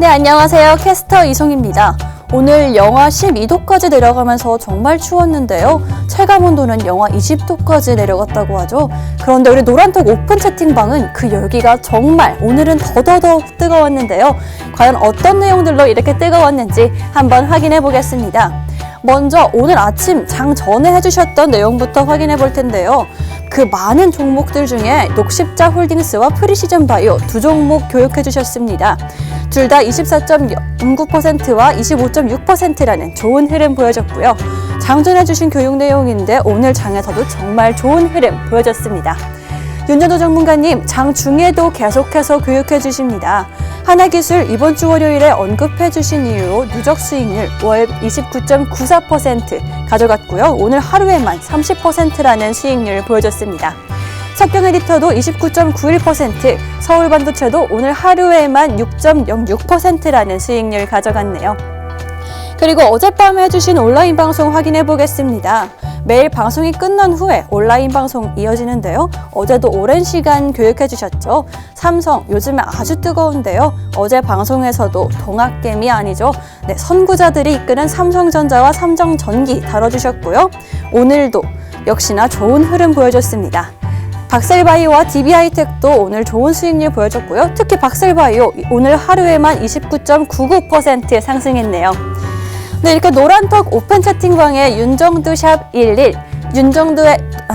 네, 안녕하세요. 캐스터 이송입니다. 오늘 영하 12도까지 내려가면서 정말 추웠는데요. 체감온도는 영하 20도까지 내려갔다고 하죠. 그런데 우리 노란톡 오픈 채팅방은 그 열기가 정말 오늘은 더더욱 뜨거웠는데요. 과연 어떤 내용들로 이렇게 뜨거웠는지 한번 확인해 보겠습니다. 먼저 오늘 아침 장 전에 해주셨던 내용부터 확인해 볼 텐데요. 그 많은 종목들 중에 녹십자 홀딩스와 프리시즌 바이오 두 종목 교육해 주셨습니다. 둘 다 24.09%와 25.6%라는 좋은 흐름 보여줬고요. 장전해 주신 교육 내용인데 오늘 장에서도 정말 좋은 흐름 보여줬습니다. 윤정도 전문가님, 장 중에도 계속해서 교육해 주십니다. 하나기술 이번 주 월요일에 언급해 주신 이유로 누적 수익률 월 29.94% 가져갔고요. 오늘 하루에만 30%라는 수익률을 보여줬습니다. 석경 에디터도 29.91%, 서울반도체도 오늘 하루에만 6.06%라는 수익률 가져갔네요. 그리고 어젯밤에 해주신 온라인 방송 확인해 보겠습니다. 매일 방송이 끝난 후에 온라인 방송 이어지는데요. 어제도 오랜 시간 교육해 주셨죠. 삼성 요즘에 아주 뜨거운데요. 어제 방송에서도 동학개미 아니죠. 네, 선구자들이 이끄는 삼성전자와 삼성전기 다뤄주셨고요. 오늘도 역시나 좋은 흐름 보여줬습니다. 박셀바이오와 DB하이텍도 오늘 좋은 수익률 보여줬고요. 특히 박셀바이오 오늘 하루에만 29.99% 상승했네요. 네, 이렇게 노란톡 오픈 채팅방에 윤정두샵 11,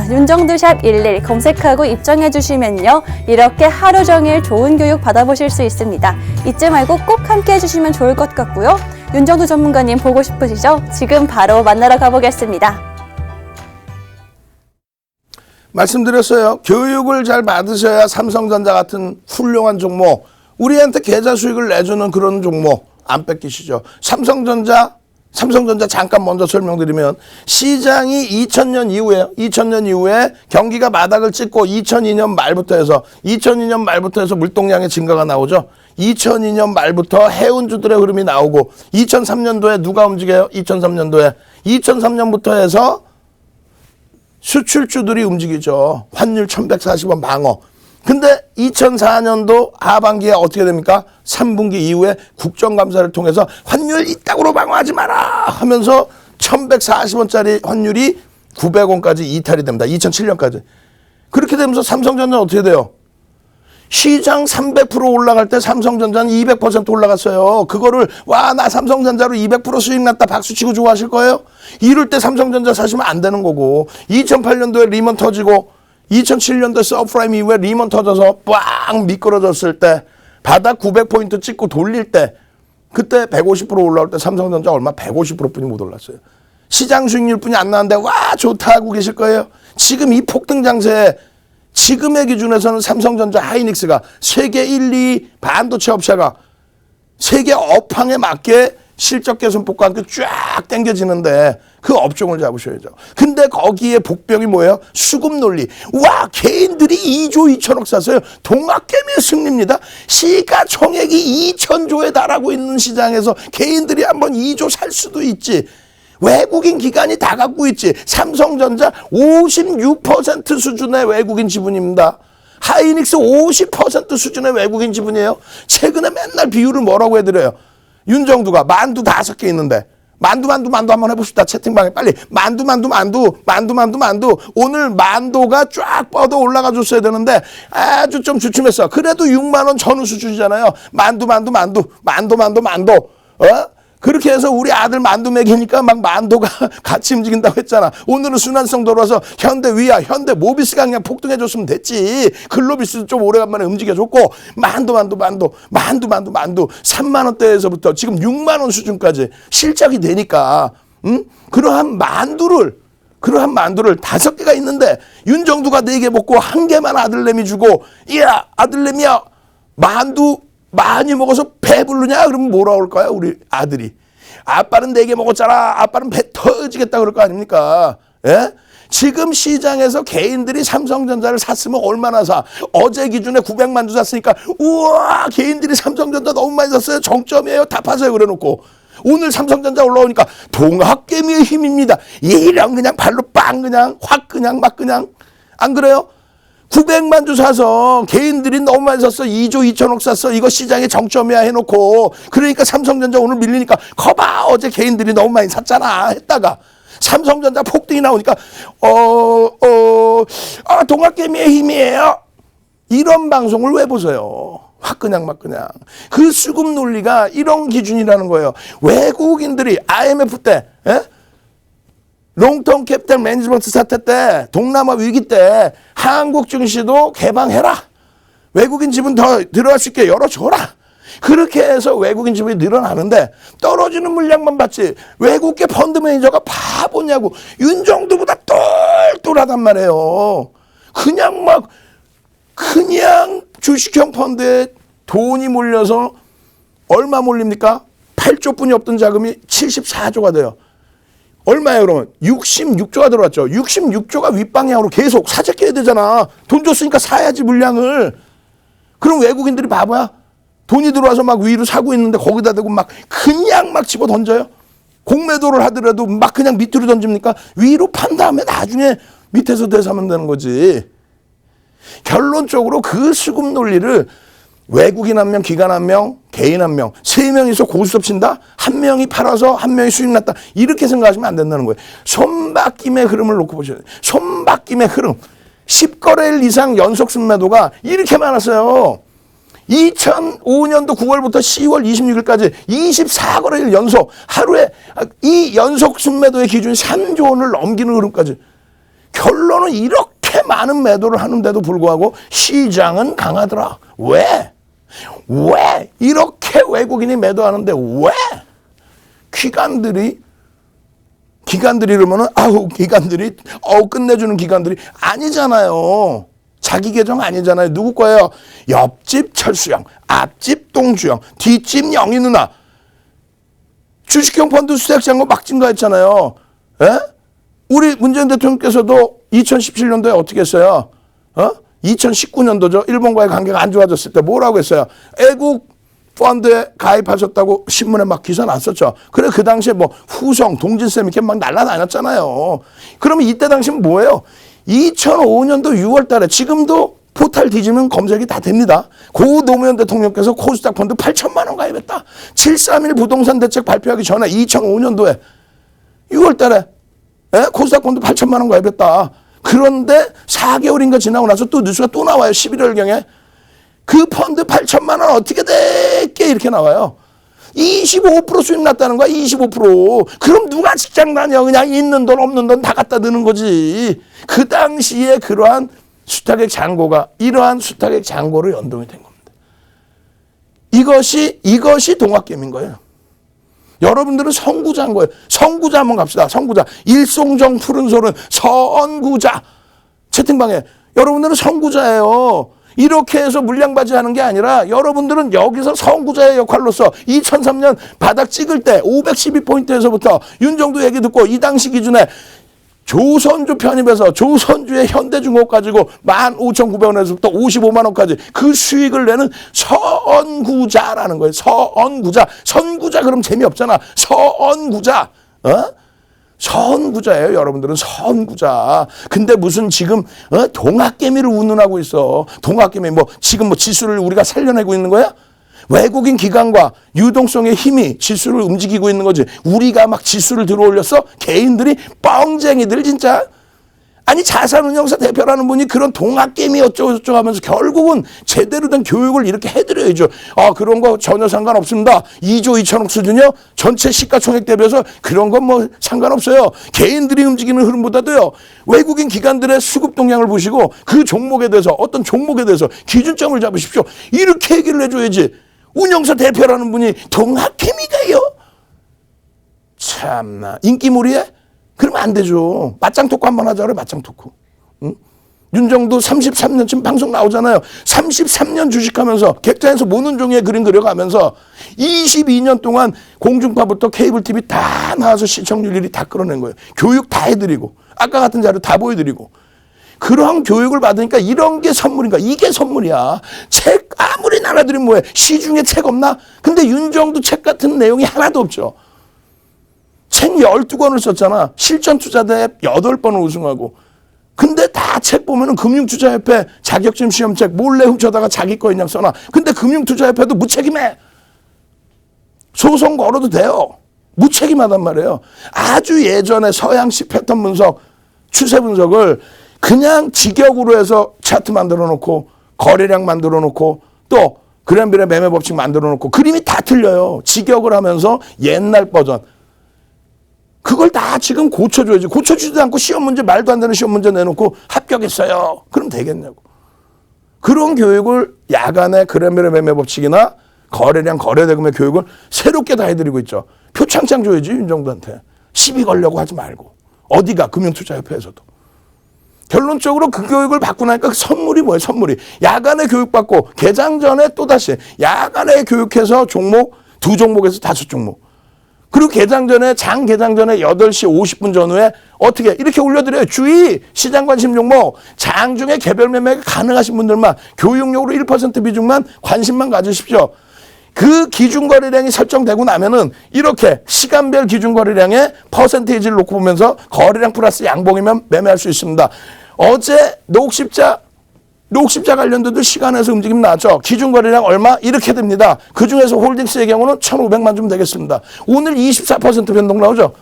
윤정두샵 11 검색하고 입장해 주시면요. 이렇게 하루 종일 좋은 교육 받아보실 수 있습니다. 잊지 말고 꼭 함께 해주시면 좋을 것 같고요. 윤정두 전문가님 보고 싶으시죠? 지금 바로 만나러 가보겠습니다. 말씀드렸어요. 교육을 잘 받으셔야 삼성전자 같은 훌륭한 종목, 우리한테 계좌 수익을 내주는 그런 종목 안 뺏기시죠. 삼성전자 잠깐 먼저 설명드리면 시장이 2000년 이후에 경기가 마닥을 찍고 2002년 말부터 해서 물동량의 증가가 나오죠. 2002년 말부터 해운주들의 흐름이 나오고 2003년도에 누가 움직여요? 2003년부터 해서 수출주들이 움직이죠. 환율 1140원 방어. 근데 2004년도 하반기에 어떻게 됩니까? 3분기 이후에 국정감사를 통해서 환율 이따구로 방어하지 마라 하면서 1140원짜리 환율이 900원까지 이탈이 됩니다. 2007년까지. 그렇게 되면서 삼성전자 어떻게 돼요? 시장 300% 올라갈 때 삼성전자는 200% 올라갔어요. 그거를 와, 나 삼성전자로 200% 수익 났다 박수치고 좋아하실 거예요? 이럴 때 삼성전자 사시면 안 되는 거고, 2008년도에 리먼 터지고 2007년도에 서프라임 이후에 리먼 터져서 빵 미끄러졌을 때, 바닥 900포인트 찍고 돌릴 때, 그때 150% 올라올 때 삼성전자 얼마? 150%뿐이 못 올랐어요. 시장 수익률뿐이 안 나왔는데 와, 좋다 하고 계실 거예요. 지금 이 폭등 장세에 지금의 기준에서는 삼성전자, 하이닉스가 세계 1, 2 반도체 업체가 세계 업황에 맞게 실적 개선 폭과 함께 쫙 당겨지는데 그 업종을 잡으셔야죠. 근데 거기에 복병이 뭐예요? 수급 논리. 와, 개인들이 2조 2천억 샀어요. 동학개미의 승리입니다. 시가총액이 2천조에 달하고 있는 시장에서 개인들이 한번 2조 살 수도 있지. 외국인 기관이 다 갖고 있지. 삼성전자 56% 수준의 외국인 지분입니다. 하이닉스 50% 수준의 외국인 지분이에요. 최근에 맨날 비율을 뭐라고 해드려요? 윤정두가 만두 5개 있는데 만두 한번 해봅시다. 채팅방에 빨리 만두 오늘 만두가 쫙 뻗어 올라가 줬어야 되는데 아주 좀 주춤했어. 그래도 6만 원 전후 수준이잖아요. 만두 그렇게 해서 우리 아들 만두 먹이니까 막 만두가 같이 움직인다고 했잖아. 오늘은 순환성 돌아서 현대 위아, 현대 모비스가 그냥 폭등해줬으면 됐지. 글로비스도 좀 오래간만에 움직여줬고, 만두 3만 원대에서부터 지금 6만 원 수준까지 실적이 되니까, 그러한 만두를 5개가 있는데 윤정두가 4개 먹고 1개만 아들내미 주고, 이야 아들내미야 만두 많이 먹어서 배부르냐? 그러면 뭐라 그럴까요? 우리 아들이. 아빠는 4개 먹었잖아. 아빠는 배 터지겠다 그럴 거 아닙니까? 예? 지금 시장에서 개인들이 삼성전자를 샀으면 얼마나 사? 어제 기준에 900만 주 샀으니까 우와, 개인들이 삼성전자 너무 많이 샀어요. 정점이에요. 다 파세요. 그래 놓고 오늘 삼성전자 올라오니까 동학개미의 힘입니다. 이런 그냥 발로 빵 그냥 확 그냥 막 그냥. 안 그래요? 900만 주 사서 개인들이 너무 많이 샀어. 2조 2천억 샀어. 이거 시장의 정점이야 해놓고, 그러니까 삼성전자 오늘 밀리니까 거봐, 어제 개인들이 너무 많이 샀잖아 했다가 삼성전자 폭등이 나오니까 동학개미의 힘이에요. 이런 방송을 왜 보세요? 확 그냥 막 그냥. 그 수급 논리가 이런 기준이라는 거예요. 외국인들이 IMF 때 롱텀 캐피탈 매니지먼트 사태 때, 동남아 위기 때 한국 증시도 개방해라. 외국인 지분 더 들어갈 수 있게 열어줘라. 그렇게 해서 외국인 지분이 늘어나는데 떨어지는 물량만 받지. 외국계 펀드 매니저가 바보냐고. 윤정두보다 똘똘하단 말이에요. 그냥 주식형 펀드에 돈이 몰려서 얼마 몰립니까? 8조뿐이 없던 자금이 74조가 돼요. 얼마예요 그러면? 66조가 들어왔죠. 66조가 윗방향으로 계속 사재껴야 되잖아. 돈 줬으니까 사야지 물량을. 그럼 외국인들이 바보야? 돈이 들어와서 막 위로 사고 있는데 거기다 대고 그냥 집어 던져요? 공매도를 하더라도 그냥 밑으로 던집니까? 위로 판 다음에 나중에 밑에서 대사면 되는 거지. 결론적으로 그 수급 논리를 외국인 1명, 기관 1명, 개인 1명, 3명이서 고스톱 친다? 1명이 팔아서 1명이 수익 났다. 이렇게 생각하시면 안 된다는 거예요. 손바뀜의 흐름을 놓고 보셔야 돼요. 손바뀜의 흐름. 10거래일 이상 연속 순매도가 이렇게 많았어요. 2005년도 9월부터 10월 26일까지 24거래일 연속, 하루에 이 연속 순매도의 기준이 3조 원을 넘기는 흐름까지. 결론은 이렇게 많은 매도를 하는데도 불구하고 시장은 강하더라. 왜? 이렇게 외국인이 매도하는데 왜? 기관들이 그러면은 기관들이 끝내주는 기관들이 아니잖아요. 자기 계정 아니잖아요. 누구 거예요? 옆집 철수형, 앞집 동주형, 뒷집 영희 누나. 주식형 펀드 수색 잔고 막 증가했잖아요. 예? 우리 문재인 대통령께서도 2017년도에 어떻게 했어요? 2019년도죠. 일본과의 관계가 안 좋아졌을 때 뭐라고 했어요? 애국 펀드에 가입하셨다고 신문에 막 기사 났었죠. 그래, 그 당시에 후성, 동진쌤 이렇게 막 날라다녔잖아요. 그러면 이때 당시는 뭐예요? 2005년도 6월 달에, 지금도 포탈 뒤지면 검색이 다 됩니다. 고 노무현 대통령께서 코스닥 펀드 8천만 원 가입했다. 731 부동산 대책 발표하기 전에 2005년도에 6월 달에 코스닥 펀드 8천만 원 가입했다. 그런데 4개월인가 지나고 나서 또 뉴스가 또 나와요. 11월경에. 그 펀드 8천만 원 어떻게 됐게 이렇게 나와요. 25% 수익 났다는 거야. 25%. 그럼 누가 직장 다녀. 그냥 있는 돈 없는 돈 다 갖다 드는 거지. 그 당시에 그러한 수탁액 잔고가 이러한 수탁액 잔고로 연동이 된 겁니다. 이것이 동학개미인 거예요. 여러분들은 선구자인 거예요. 선구자 한번 갑시다. 선구자. 일송정 푸른 소른 선구자. 채팅방에 여러분들은 선구자예요. 이렇게 해서 물량받이 하는 게 아니라 여러분들은 여기서 선구자의 역할로서 2003년 바닥 찍을 때 512포인트에서부터 윤정도 얘기 듣고 이 당시 기준에 조선주 편입해서 조선주의 현대중공업 가지고 15,900원에서부터 55만 원까지 그 수익을 내는 선구자라는 거예요. 선구자. 선구자 그럼 재미없잖아. 선구자. 선구자예요. 여러분들은 선구자. 근데 무슨 지금 동학개미를 운운하고 있어. 동학개미 지금 지수를 우리가 살려내고 있는 거야? 외국인 기관과 유동성의 힘이 지수를 움직이고 있는 거지. 우리가 막 지수를 들어올렸어? 개인들이 뻥쟁이들 진짜. 아니 자산운용사 대표라는 분이 그런 동학개미 어쩌고저쩌고 하면서 결국은 제대로 된 교육을 이렇게 해드려야죠. 그런 거 전혀 상관없습니다. 2조 2천억 수준이요? 전체 시가총액 대비해서 그런 건 뭐 상관없어요. 개인들이 움직이는 흐름보다도요. 외국인 기관들의 수급 동향을 보시고 그 종목에 대해서 어떤 종목에 대해서 기준점을 잡으십시오. 이렇게 얘기를 해줘야지. 운영사 대표라는 분이 동학개미가요? 참나. 인기몰이에? 그러면 안 되죠. 맞짱 토크 한번 하자 그래. 맞짱 토크. 응? 윤정도 33년쯤 방송 나오잖아요. 33년 주식하면서 객장에서 모는 종이에 그림 그려가면서 22년 동안 공중파부터 케이블 TV 다 나와서 시청률 1위 다 끌어낸 거예요. 교육 다 해드리고 아까 같은 자료 다 보여드리고 그러한 교육을 받으니까 이런 게 선물인가? 이게 선물이야. 책 아무리 나라들이 뭐해. 시중에 책 없나? 근데 윤정도 책 같은 내용이 하나도 없죠. 책 12권을 썼잖아. 실전투자대회 8번을 우승하고. 근데 다 책 보면은 금융투자협회 자격증 시험책 몰래 훔쳐다가 자기 거 그냥 써놔. 근데 금융투자협회도 무책임해. 소송 걸어도 돼요. 무책임하단 말이에요. 아주 예전에 서양식 패턴 분석, 추세 분석을 그냥 직역으로 해서 차트 만들어 놓고 거래량 만들어 놓고 또 그랜빌의 매매 법칙 만들어 놓고 그림이 다 틀려요. 직역을 하면서 옛날 버전. 그걸 다 지금 고쳐줘야지. 고쳐주지도 않고 시험 문제 말도 안 되는 시험 문제 내놓고 합격했어요. 그럼 되겠냐고. 그런 교육을 야간에 그랜빌의 매매 법칙이나 거래량 거래대금의 교육을 새롭게 다 해드리고 있죠. 표창장 줘야지 윤정도한테. 시비 걸려고 하지 말고. 어디가 금융투자협회에서도. 결론적으로 그 교육을 받고 나니까 그 선물이 뭐예요? 선물이. 야간에 교육받고 개장 전에 또다시 야간에 교육해서 종목 2종목에서 5종목. 그리고 개장 전에 장 개장 전에 8시 50분 전후에 어떻게 이렇게 올려드려요. 주의 시장 관심 종목 장중에 개별 매매가 가능하신 분들만 교육용으로 1% 비중만 관심만 가지십시오. 그 기준 거래량이 설정되고 나면은 이렇게 시간별 기준 거래량의 퍼센테이지를 놓고 보면서 거래량 플러스 양봉이면 매매할 수 있습니다. 어제 녹십자 관련주도 시간에서 움직임 나왔죠. 기준 거래량 얼마? 이렇게 됩니다. 그중에서 홀딩스의 경우는 1,500만 좀 되겠습니다. 오늘 24% 변동 나오죠.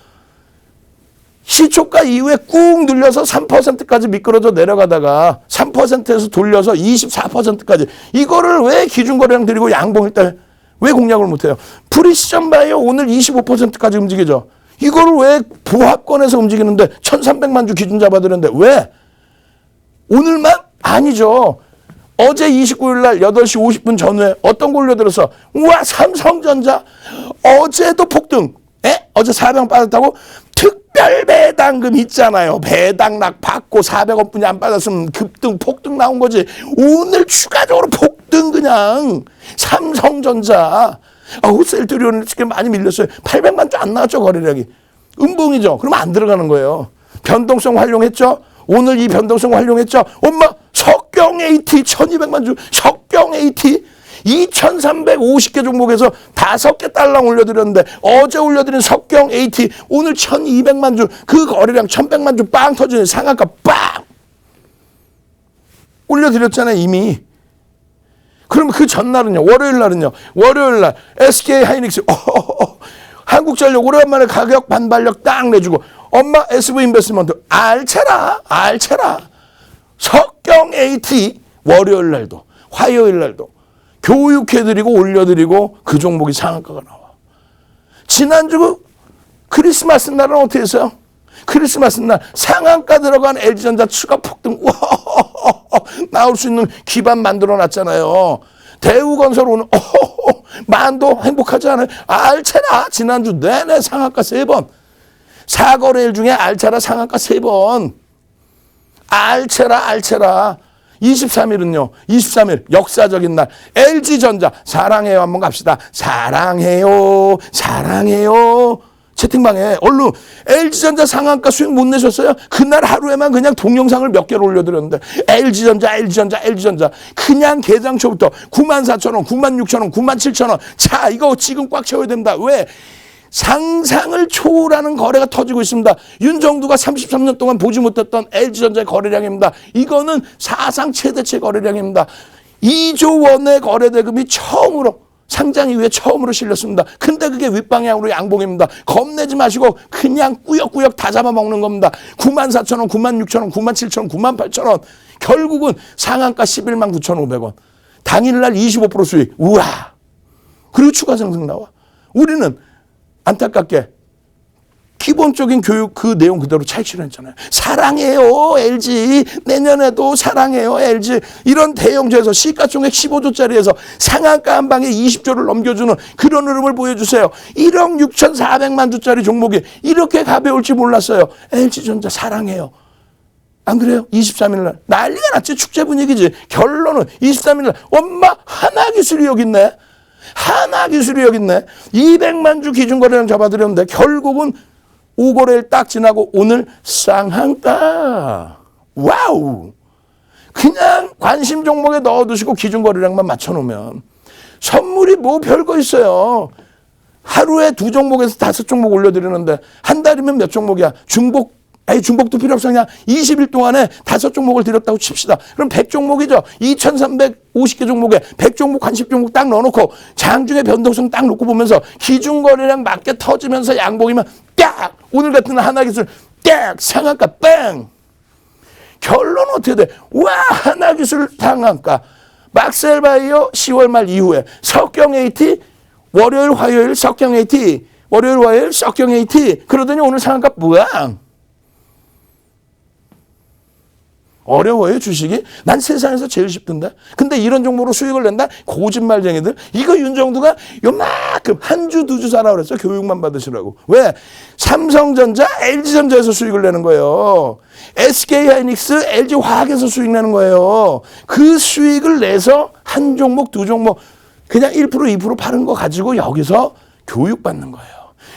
시초가 이후에 꾹 눌려서 3%까지 미끄러져 내려가다가 3%에서 돌려서 24%까지. 이거를 왜 기준 거래량 드리고 양봉일 때 왜 공략을 못해요? 프리시전 바이오 오늘 25%까지 움직이죠. 이거를 왜 보합권에서 움직이는데 1,300만 주 기준 잡아드렸는데 왜? 오늘만? 아니죠. 어제 29일 날 8시 50분 전후에 어떤 거 올려들어서 우와 삼성전자 어제도 폭등. 어제 400원 빠졌다고? 특별 배당금 있잖아요. 배당락 받고 400원 뿐이 안 받았으면 급등 폭등 나온 거지. 오늘 추가적으로 폭등 그냥. 삼성전자. 셀트리온이 지금 많이 밀렸어요. 800만 주 안 나왔죠 거래량이. 음봉이죠. 그러면 안 들어가는 거예요. 변동성 활용했죠. 오늘 이 변동성 활용했죠. 엄마 석경 AT 1200만 주 석경 AT 2350개 종목에서 5개 딸랑 올려드렸는데 어제 올려드린 석경 AT 오늘 1200만 주 그 거래량 1100만 주 빵 터지는 상한가 빵 올려드렸잖아요 이미. 그럼 그 전날은요. 월요일 날은요. 월요일 날 SK 하이닉스 한국전력 오랜만에 가격 반발력 딱 내주고 엄마 SV 인베스트먼트 알체라 석경 AT 월요일 날도 화요일 날도 교육해드리고 올려드리고 그 종목이 상한가가 나와. 지난주 크리스마스 날은 어떻게 했어요? 크리스마스 날 상한가 들어간 LG전자 추가 폭등 나올 수 있는 기반 만들어 놨잖아요. 대우건설 오늘 만도 행복하지 않아요? 알차라 지난주 내내 상한가 3번. 4거래일 중에 알차라 상한가 3번. 알차라 23일은요. 23일 역사적인 날 LG전자 사랑해요 한번 갑시다. 사랑해요. 채팅방에 얼른 LG전자 상한가 수익 못 내셨어요? 그날 하루에만 그냥 동영상을 몇 개를 올려드렸는데 LG전자 그냥 개장 초부터 94,000원, 96,000원, 97,000원 자 이거 지금 꽉 채워야 됩니다. 왜? 상상을 초월하는 거래가 터지고 있습니다. 윤정두가 33년 동안 보지 못했던 LG전자의 거래량입니다. 이거는 사상 최대치 거래량입니다. 2조 원의 거래 대금이 처음으로 상장 이후에 처음으로 실렸습니다. 근데 그게 윗방향으로 양봉입니다. 겁내지 마시고 그냥 꾸역꾸역 다 잡아먹는 겁니다. 94,000원, 96,000원, 97,000원, 98,000원 결국은 상한가 119,500원 당일날 25% 수익. 우와. 그리고 추가 상승 나와. 우리는 안타깝게 기본적인 교육 그 내용 그대로 찰취했잖아요. 사랑해요 LG. 내년에도 사랑해요 LG. 이런 대형주에서 시가총액 15조짜리에서 상한가 한 방에 20조를 넘겨주는 그런 흐름을 보여주세요. 1억 6,400만 주짜리 종목이 이렇게 가벼울지 몰랐어요. LG전자 사랑해요. 안 그래요? 23일 날 난리가 났지. 축제 분위기지. 결론은 23일 날 엄마 하나기술이 여기 있네. 200만 주 기준거래량 잡아드렸는데 결국은 5거래일 딱 지나고 오늘 쌍한가. 와우. 그냥 관심 종목에 넣어두시고 기준거래량만 맞춰놓으면 선물이 뭐 별거 있어요. 하루에 2종목에서 5종목 올려드리는데 한 달이면 몇 종목이야. 중복도 필요 없어. 그냥 20일 동안에 5종목을 드렸다고 칩시다. 그럼 100종목이죠. 2,350개 종목에 100종목, 10종목 딱 넣어놓고 장중에 변동성 딱 놓고 보면서 기준거래량 맞게 터지면서 양봉이면 딱! 오늘 같은 날 하나기술 딱! 상한가 뺑! 결론은 어떻게 돼? 와! 하나기술 상한가. 막셀바이오 10월 말 이후에 석경 AT 월요일, 화요일 석경 AT 월요일, 화요일 석경 AT 그러더니 오늘 상한가 뭐야? 어려워요 주식이? 난 세상에서 제일 쉽던데. 근데 이런 종목으로 수익을 낸다? 거짓말쟁이들. 이거 윤정두가 요만큼 한 주 두 주 사라 그랬어. 교육만 받으시라고. 왜? 삼성전자 LG전자에서 수익을 내는 거예요. SK하이닉스 LG화학에서 수익 내는 거예요. 그 수익을 내서 한 종목 두 종목 그냥 1% 2% 파는 거 가지고 여기서 교육받는 거예요.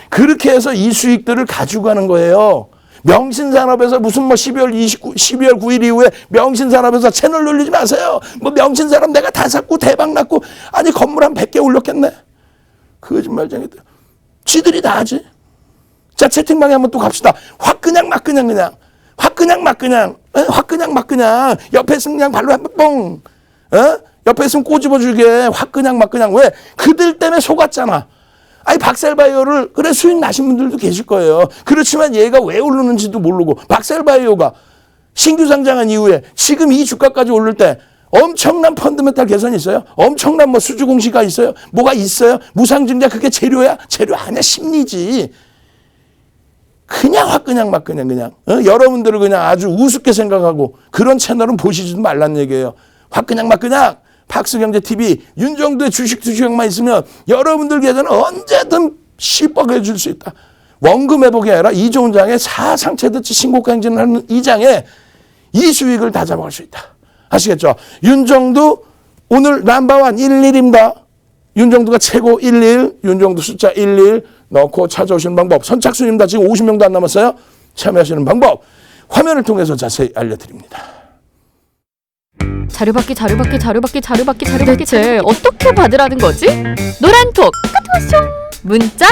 그렇게 해서 이 수익들을 가지고 가는 거예요. 명신산업에서 무슨 12월 9일 이후에 명신산업에서 채널 놀리지 마세요. 명신산업 내가 다 샀고 대박 났고 아니 건물 한 100개 올렸겠네. 거짓말쟁이들. 지들이 다 하지. 자 채팅방에 한번 또 갑시다. 화끈냥 막 그냥 옆에 있으면 그냥 발로 한번 뻥. 옆에 있으면 꼬집어주게 화끈냥 막 그냥. 왜? 그들 때문에 속았잖아. 아니 박셀바이오를 그래 수익 나신 분들도 계실 거예요. 그렇지만 얘가 왜 오르는지도 모르고 박셀바이오가 신규 상장한 이후에 지금 이 주가까지 오를 때 엄청난 펀드멘탈 개선이 있어요? 엄청난 수주 공시가 있어요? 뭐가 있어요? 무상증자 그게 재료야? 재료 아니야 심리지. 그냥 화끈냥 막 그냥 여러분들을 그냥 아주 우습게 생각하고 그런 채널은 보시지도 말란 얘기예요. 화끈냥 막 그냥 박스경제TV 윤정두의 주식만 있으면 여러분들 계좌는 언제든 시뻑해 줄 수 있다. 원금 회복이 아니라 이좋은 장에 사상 최대치 신고가 행진을 하는 이 장에 이 수익을 다 잡아갈 수 있다. 아시겠죠? 윤정두 오늘 넘버원 11입니다. 윤정두가 최고 11, 윤정두 숫자 11 넣고 찾아오시는 방법. 선착순입니다. 지금 50명도 안 남았어요. 참여하시는 방법 화면을 통해서 자세히 알려드립니다. 자료받기 대체 어떻게 받으라는 거지? 노란톡 카톡 문자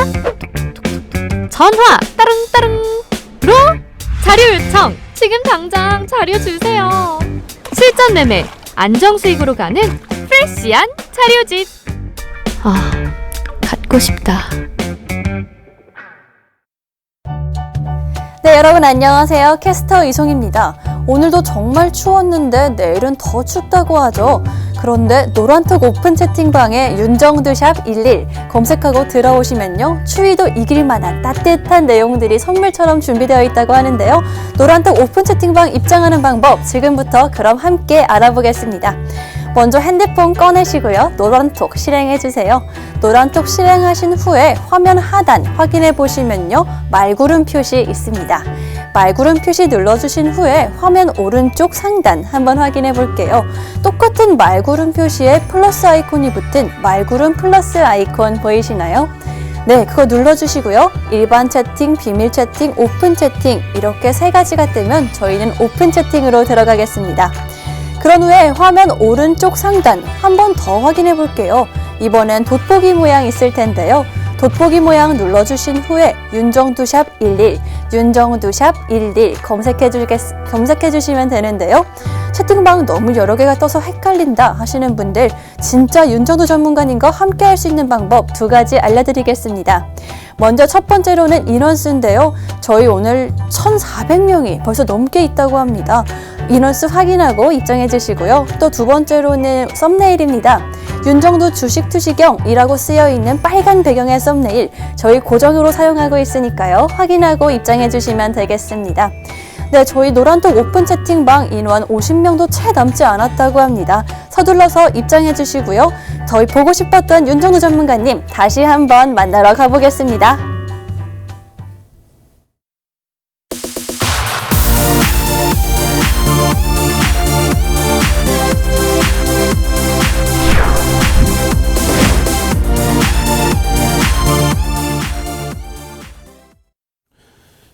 전화 따릉따릉으로 자료 요청 지금 당장 자료 주세요. 실전 매매 안정수익으로 가는 프레시한 자료집. 갖고 싶다. 네, 여러분 안녕하세요. 캐스터 이송입니다. 오늘도 정말 추웠는데 내일은 더 춥다고 하죠. 그런데 노란톡 오픈 채팅방에 윤정두샵 11 검색하고 들어오시면요. 추위도 이길 만한 따뜻한 내용들이 선물처럼 준비되어 있다고 하는데요. 노란톡 오픈 채팅방 입장하는 방법 지금부터 그럼 함께 알아보겠습니다. 먼저 핸드폰 꺼내시고요. 노란톡 실행해주세요. 노란톡 실행하신 후에 화면 하단 확인해 보시면요. 말구름 표시 있습니다. 말구름 표시 눌러주신 후에 화면 오른쪽 상단 한번 확인해 볼게요. 똑같은 말구름 표시에 플러스 아이콘이 붙은 말구름 플러스 아이콘 보이시나요? 네, 그거 눌러주시고요. 일반 채팅, 비밀 채팅, 오픈 채팅 이렇게 세 가지가 뜨면 저희는 오픈 채팅으로 들어가겠습니다. 그런 후에 화면 오른쪽 상단 한 번 더 확인해 볼게요. 이번엔 돋보기 모양 있을 텐데요. 돋보기 모양 눌러주신 후에 윤정두샵 11, 윤정두샵 11 검색해 주시면 되는데요. 채팅방 너무 여러 개가 떠서 헷갈린다 하시는 분들 진짜 윤정두 전문가님과 함께 할 수 있는 방법 두 가지 알려드리겠습니다. 먼저 첫 번째로는 인원수인데요. 저희 오늘 1,400명이 벌써 넘게 있다고 합니다. 인원수 확인하고 입장해 주시고요. 또 두 번째로는 썸네일입니다. 윤정두 주식 투시경이라고 쓰여 있는 빨간 배경의 썸네일 저희 고정으로 사용하고 있으니까요. 확인하고 입장해 주시면 되겠습니다. 네, 저희 노란톡 오픈 채팅방 인원 50명도 채 남지 않았다고 합니다. 서둘러서 입장해 주시고요. 저희 보고 싶었던 윤정두 전문가님 다시 한번 만나러 가보겠습니다.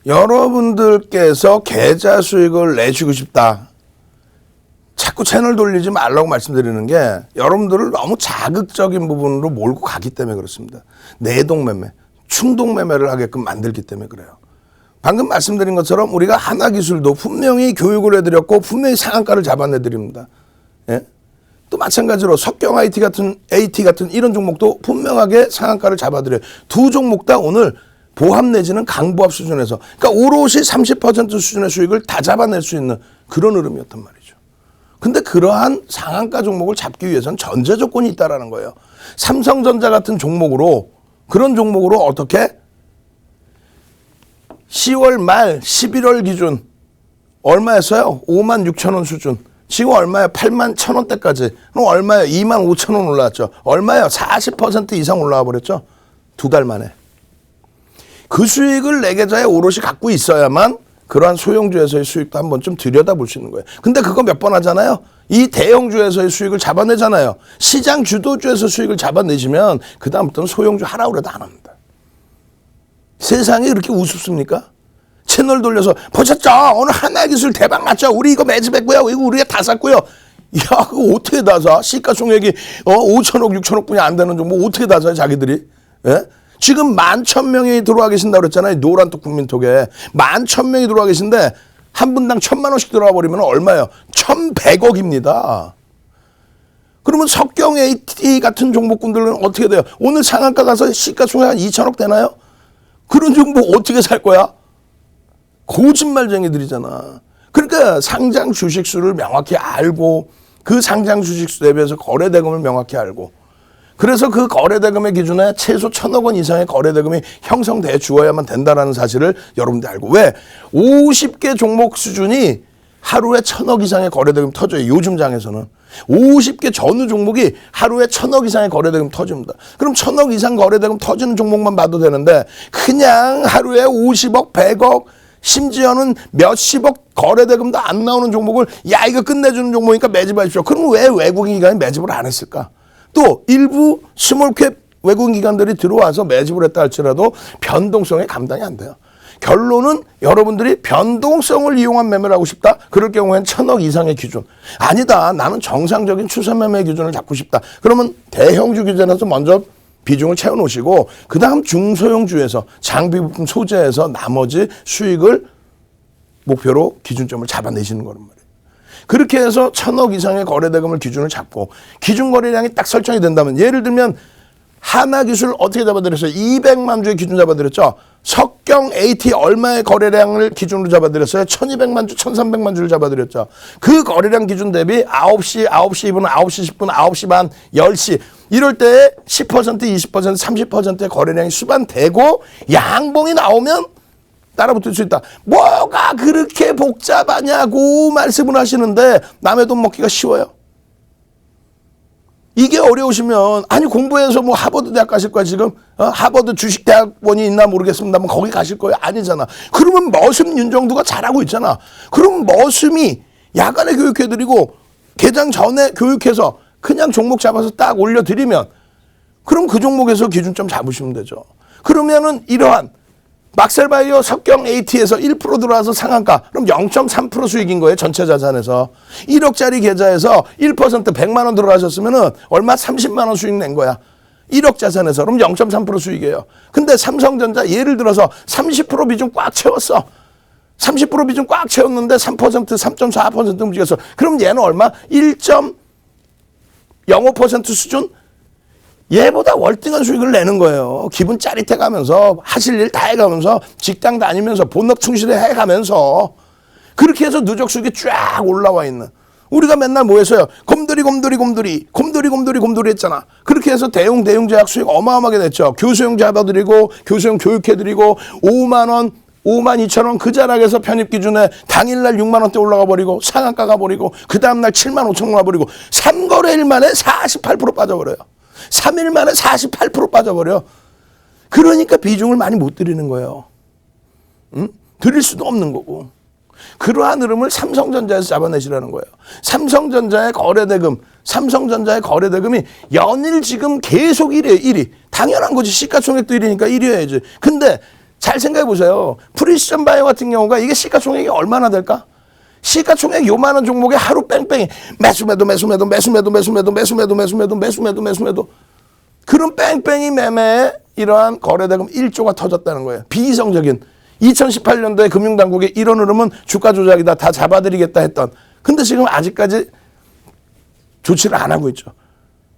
여러분들께서 계좌 수익을 내시고 싶다. 자꾸 채널 돌리지 말라고 말씀드리는 게 여러분들을 너무 자극적인 부분으로 몰고 가기 때문에 그렇습니다. 내동매매, 충동매매를 하게끔 만들기 때문에 그래요. 방금 말씀드린 것처럼 우리가 하나기술도 분명히 교육을 해드렸고 분명히 상한가를 잡아내드립니다. 예? 또 마찬가지로 석경 AT 같은 이런 종목도 분명하게 상한가를 잡아드려요. 두 종목 다 오늘 보합 내지는 강보합 수준에서 그러니까 오롯이 30% 수준의 수익을 다 잡아낼 수 있는 그런 흐름이었단 말이죠. 근데 그러한 상한가 종목을 잡기 위해서는 전제 조건이 있다라는 거예요. 삼성전자 같은 종목으로 그런 종목으로 어떻게 10월 말 11월 기준 얼마였어요? 5만 6천 원 수준. 지금 얼마예요? 8만 1천 원대까지. 그럼 얼마예요? 2만 5천 원 올라왔죠. 얼마예요? 40% 이상 올라와 버렸죠. 두 달 만에. 그 수익을 내 계좌에 오롯이 갖고 있어야만 그러한 소형주에서의 수익도 한번 좀 들여다볼 수 있는 거예요. 근데 그거 몇 번 하잖아요. 이 대형주에서의 수익을 잡아내잖아요. 시장 주도주에서 수익을 잡아내시면 그 다음부터는 소형주 하라고 해도 안 합니다. 세상이 그렇게 우습습니까? 채널 돌려서 보셨죠? 오늘 하나기술 대박 났죠? 우리 이거 매집했고요. 이거 우리가 다 샀고요. 야, 그거 어떻게 다 사? 시가총액이 5천억, 6천억 분이 안 되는 종목 어떻게 다 사요, 자기들이? 예? 지금 11,000명이 들어와 계신다고 그랬잖아요. 노란톡 국민톡에. 11,000명이 들어와 계신데 한 분당 1,000만 원씩 들어와 버리면 얼마예요? 1,100억입니다. 그러면 석경 AT 같은 종목군들은 어떻게 돼요? 오늘 상한가 가서 시가총액 한 2천억 되나요? 그런 종목 어떻게 살 거야? 거짓말쟁이들이잖아. 그러니까 상장 주식수를 명확히 알고 그 상장 주식수 대비해서 거래대금을 명확히 알고 그래서 그 거래대금의 기준에 최소 1,000억 원 이상의 거래대금이 형성돼 주어야만 된다는 사실을 여러분들 알고 왜 50개 종목 수준이 하루에 1,000억 이상의 거래대금 터져요. 요즘 장에서는 50개 전후 종목이 하루에 1,000억 이상의 거래대금 터집니다. 그럼 1,000억 이상 거래대금 터지는 종목만 봐도 되는데 그냥 하루에 50억, 100억 심지어는 몇십억 거래대금도 안 나오는 종목을 야 이거 끝내주는 종목이니까 매집하십시오. 그럼 왜 외국인 기관이 매집을 안 했을까? 또 일부 스몰캡 외국인 기관들이 들어와서 매집을 했다 할지라도 변동성에 감당이 안 돼요. 결론은 여러분들이 변동성을 이용한 매매를 하고 싶다? 그럴 경우에는 1,000억 이상의 기준. 아니다. 나는 정상적인 추세 매매 기준을 잡고 싶다. 그러면 대형주 기준에서 먼저 비중을 채워놓으시고 그 다음 중소형주에서 장비 부품 소재에서 나머지 수익을 목표로 기준점을 잡아내시는 거란 말이에요. 그렇게 해서 1,000억 이상의 거래대금을 기준을 잡고 기준 거래량이 딱 설정이 된다면 예를 들면 하나기술 어떻게 잡아드렸어요? 200만 주의 기준 잡아드렸죠. 석경 AT 얼마의 거래량을 기준으로 잡아드렸어요? 1200만 주, 1300만 주를 잡아드렸죠. 그 거래량 기준 대비 9시 2분, 9시 10분, 9시 반, 10시 이럴 때 10%, 20%, 30%의 거래량이 수반되고 양봉이 나오면 따라붙을 수 있다. 뭐가 그렇게 복잡하냐고 말씀을 하시는데 남의 돈 먹기가 쉬워요. 이게 어려우시면 아니 공부해서 뭐 하버드 대학 가실 거야 지금? 하버드 주식대학원이 있나 모르겠습니다만 거기 가실 거예요? 아니잖아. 그러면 머슴 윤정두가 잘하고 있잖아. 그럼 머슴이 야간에 교육해드리고 개장 전에 교육해서 그냥 종목 잡아서 딱 올려드리면 그럼 그 종목에서 기준점 잡으시면 되죠. 그러면은 이러한 막셀바이오 석경 AT에서 1% 들어와서 상한가 그럼 0.3% 수익인 거예요. 전체 자산에서 1억짜리 계좌에서 1% 100만 원 들어가셨으면은 얼마 30만 원 수익 낸 거야. 1억 자산에서 그럼 0.3% 수익이에요. 근데 삼성전자 예를 들어서 30% 비중 꽉 채웠어. 30% 비중 꽉 채웠는데 3%, 3.4% 움직였어. 그럼 얘는 얼마? 1.05% 수준? 얘보다 월등한 수익을 내는 거예요. 기분 짜릿해 가면서 하실 일 다 해가면서 직장 다니면서 본업 충실해 해가면서 그렇게 해서 누적 수익이 쫙 올라와 있는 우리가 맨날 뭐 했어요? 곰돌이 했잖아. 그렇게 해서 대용 제약 수익 어마어마하게 냈죠. 교수용 잡아드리고 교수용 교육해드리고 5만 원 5만 2천 원 그 자락에서 편입 기준에 당일날 6만 원대 올라가 버리고 상한가 가버리고 그 다음날 7만 5천 원 가버리고 3거래일 만에 48% 빠져버려요. 3일 만에 48% 빠져버려. 그러니까 비중을 많이 못 드리는 거예요. 응? 드릴 수도 없는 거고. 그러한 흐름을 삼성전자에서 잡아내시라는 거예요. 삼성전자의 거래대금이 연일 지금 계속 1위. 당연한 거지. 시가총액도 1위니까 1위여야지. 근데 잘 생각해 보세요. 프리시전 바이오 같은 경우가 이게 시가총액이 얼마나 될까? 시가총액 요만한 종목에 하루 뺑뺑이 매수매도 그런 뺑뺑이 매매에 이러한 거래대금 1조가 터졌다는 거예요. 비이성적인 2018년도에 금융당국의 이런 흐름은 주가 조작이다. 다 잡아드리겠다 했던. 근데 지금 아직까지 조치를 안 하고 있죠.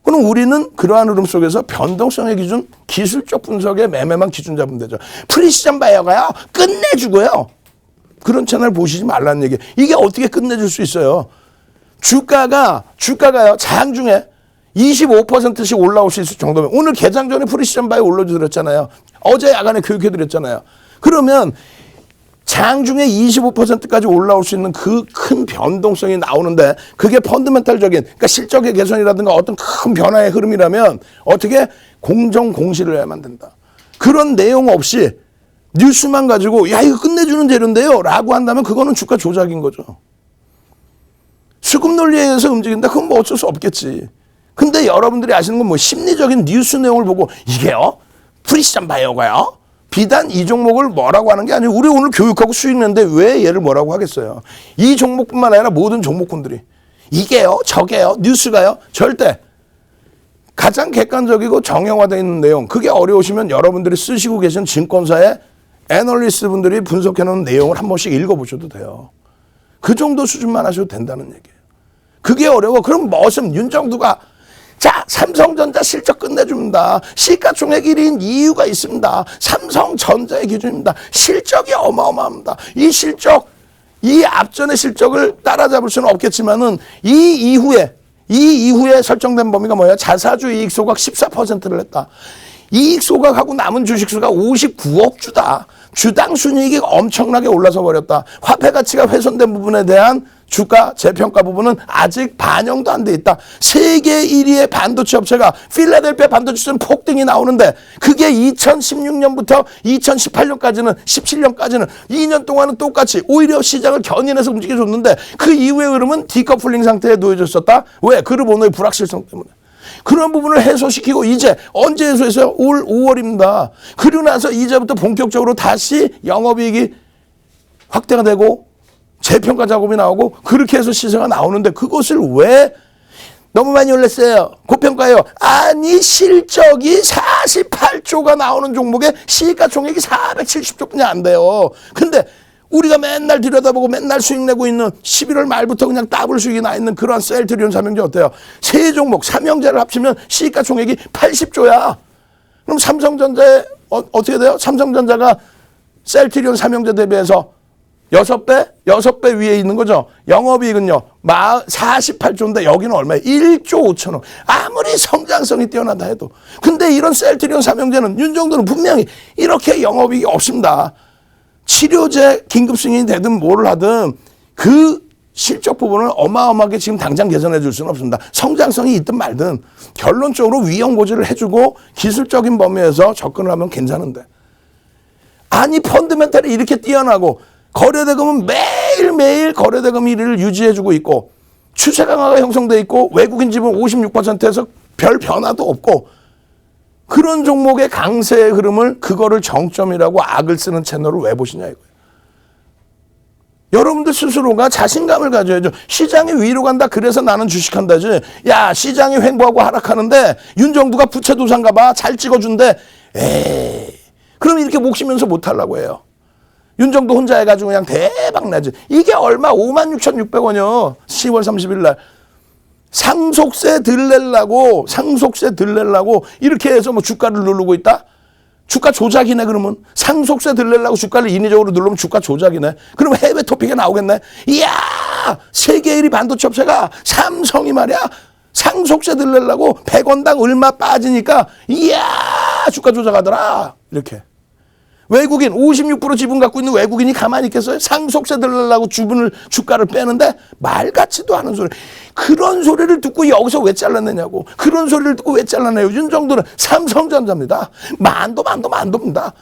그럼 우리는 그러한 흐름 속에서 변동성의 기준, 기술적 분석의 매매만 기준 잡으면 되죠. 프리시전 바이오가요. 끝내주고요. 그런 채널 보시지 말라는 얘기. 이게 어떻게 끝내줄 수 있어요? 주가가요. 장중에 25%씩 올라올 수 있을 정도면 오늘 개장 전에 프리시전 바이오 올려드렸잖아요. 어제 야간에 교육해드렸잖아요. 그러면 장중에 25%까지 올라올 수 있는 그 큰 변동성이 나오는데 그게 펀더멘탈적인 그러니까 실적의 개선이라든가 어떤 큰 변화의 흐름이라면 어떻게 공정공시를 해야만 된다. 그런 내용 없이 뉴스만 가지고 야 이거 끝내주는 재료인데요 라고 한다면 그거는 주가 조작인 거죠. 수급 논리에 의해서 움직인다? 그건 뭐 어쩔 수 없겠지. 근데 여러분들이 아시는 건 뭐 심리적인 뉴스 내용을 보고 이게요? 프리시전 바이오가요? 비단 이 종목을 뭐라고 하는 게 아니고 우리 오늘 교육하고 수익 냈는데 왜 얘를 뭐라고 하겠어요? 이 종목뿐만 아니라 모든 종목군들이 이게요? 저게요? 뉴스가요? 절대 가장 객관적이고 정형화되어 있는 내용 그게 어려우시면 여러분들이 쓰시고 계신 증권사의 애널리스트 분들이 분석해 놓은 내용을 한 번씩 읽어보셔도 돼요. 그 정도 수준만 하셔도 된다는 얘기예요. 그게 어려워. 그럼 머슴 윤정두가 자 삼성전자 실적 끝내줍니다. 시가총액 1위인 이유가 있습니다. 삼성전자의 기준입니다. 실적이 어마어마합니다. 이 실적 이 앞전의 실적을 따라잡을 수는 없겠지만은 이 이후에 설정된 범위가 뭐예요? 자사주 이익 소각 14%를 했다. 이익 소각하고 남은 주식수가 59억 주다. 주당 순이익이 엄청나게 올라서 버렸다. 화폐 가치가 훼손된 부분에 대한 주가 재평가 부분은 아직 반영도 안 돼 있다. 세계 1위의 반도체 업체가 필라델피아 반도체는 폭등이 나오는데 그게 2016년부터 2018년까지는 17년까지는 2년 동안은 똑같이 오히려 시장을 견인해서 움직여줬는데 그 이후의 흐름은 디커플링 상태에 놓여졌었다. 왜? 그룹 오너의 불확실성 때문에. 그런 부분을 해소시키고 이제 언제 해소했어요? 올 5월입니다. 그리고 나서 이제부터 본격적으로 다시 영업이익이 확대가 되고 재평가 작업이 나오고 그렇게 해서 시세가 나오는데 그것을 왜 너무 많이 올렸어요? 고평가예요. 아니 실적이 48조가 나오는 종목에 시가총액이 470조뿐이 안 돼요. 근데 우리가 맨날 들여다보고 맨날 수익 내고 있는 11월 말부터 그냥 더블 수익이 나 있는 그러한 셀트리온 삼형제 어때요? 세 종목 삼형제를 합치면 시가총액이 80조야. 그럼 삼성전자에 어떻게 돼요? 삼성전자가 셀트리온 삼형제 대비해서 6배 위에 있는 거죠. 영업이익은요, 48조인데 여기는 얼마예요? 1조 5천억. 아무리 성장성이 뛰어나다 해도. 근데 이런 셀트리온 삼형제는 윤정도는 분명히 이렇게 영업이익이 없습니다. 치료제 긴급 승인이 되든 뭐를 하든 그 실적 부분을 어마어마하게 지금 당장 개선해 줄 수는 없습니다. 성장성이 있든 말든 결론적으로 위험 보조를 해주고 기술적인 범위에서 접근을 하면 괜찮은데. 아니 펀드멘탈이 이렇게 뛰어나고 거래대금은 매일매일 거래대금 1위를 유지해주고 있고 추세 강화가 형성돼 있고 외국인 지분 56%에서 별 변화도 없고 그런 종목의 강세의 흐름을 그거를 정점이라고 악을 쓰는 채널을 왜 보시냐 이거예요. 여러분들 스스로가 자신감을 가져야죠. 시장이 위로 간다 그래서 나는 주식한다지. 야 시장이 횡보하고 하락하는데 윤정두가 부채도산가 봐. 잘 찍어준대. 에이 그럼 이렇게 목 쉬면서 못하려고 해요. 윤정도 혼자 해가지고 그냥 대박 나지. 이게 얼마? 56,600원이요. 10월 30일 날. 상속세 들내려고 이렇게 해서 뭐 주가를 누르고 있다? 주가 조작이네 그러면. 상속세 들내려고 주가를 인위적으로 누르면 주가 조작이네. 그럼 해외 토픽에 나오겠네. 이야 세계 1위 반도체 업체가 삼성이 말이야. 상속세 들내려고 100원당 얼마 빠지니까 이야 주가 조작하더라. 이렇게. 외국인 56% 지분 갖고 있는 외국인이 가만히 있겠어요? 상속세 들려고 주가를 빼는데 말 같지도 않은 소리. 그런 소리를 듣고 여기서 왜 잘라내냐고. 그런 소리를 듣고 왜 잘라내요. 윤정도는 삼성전자입니다. 만도입니다.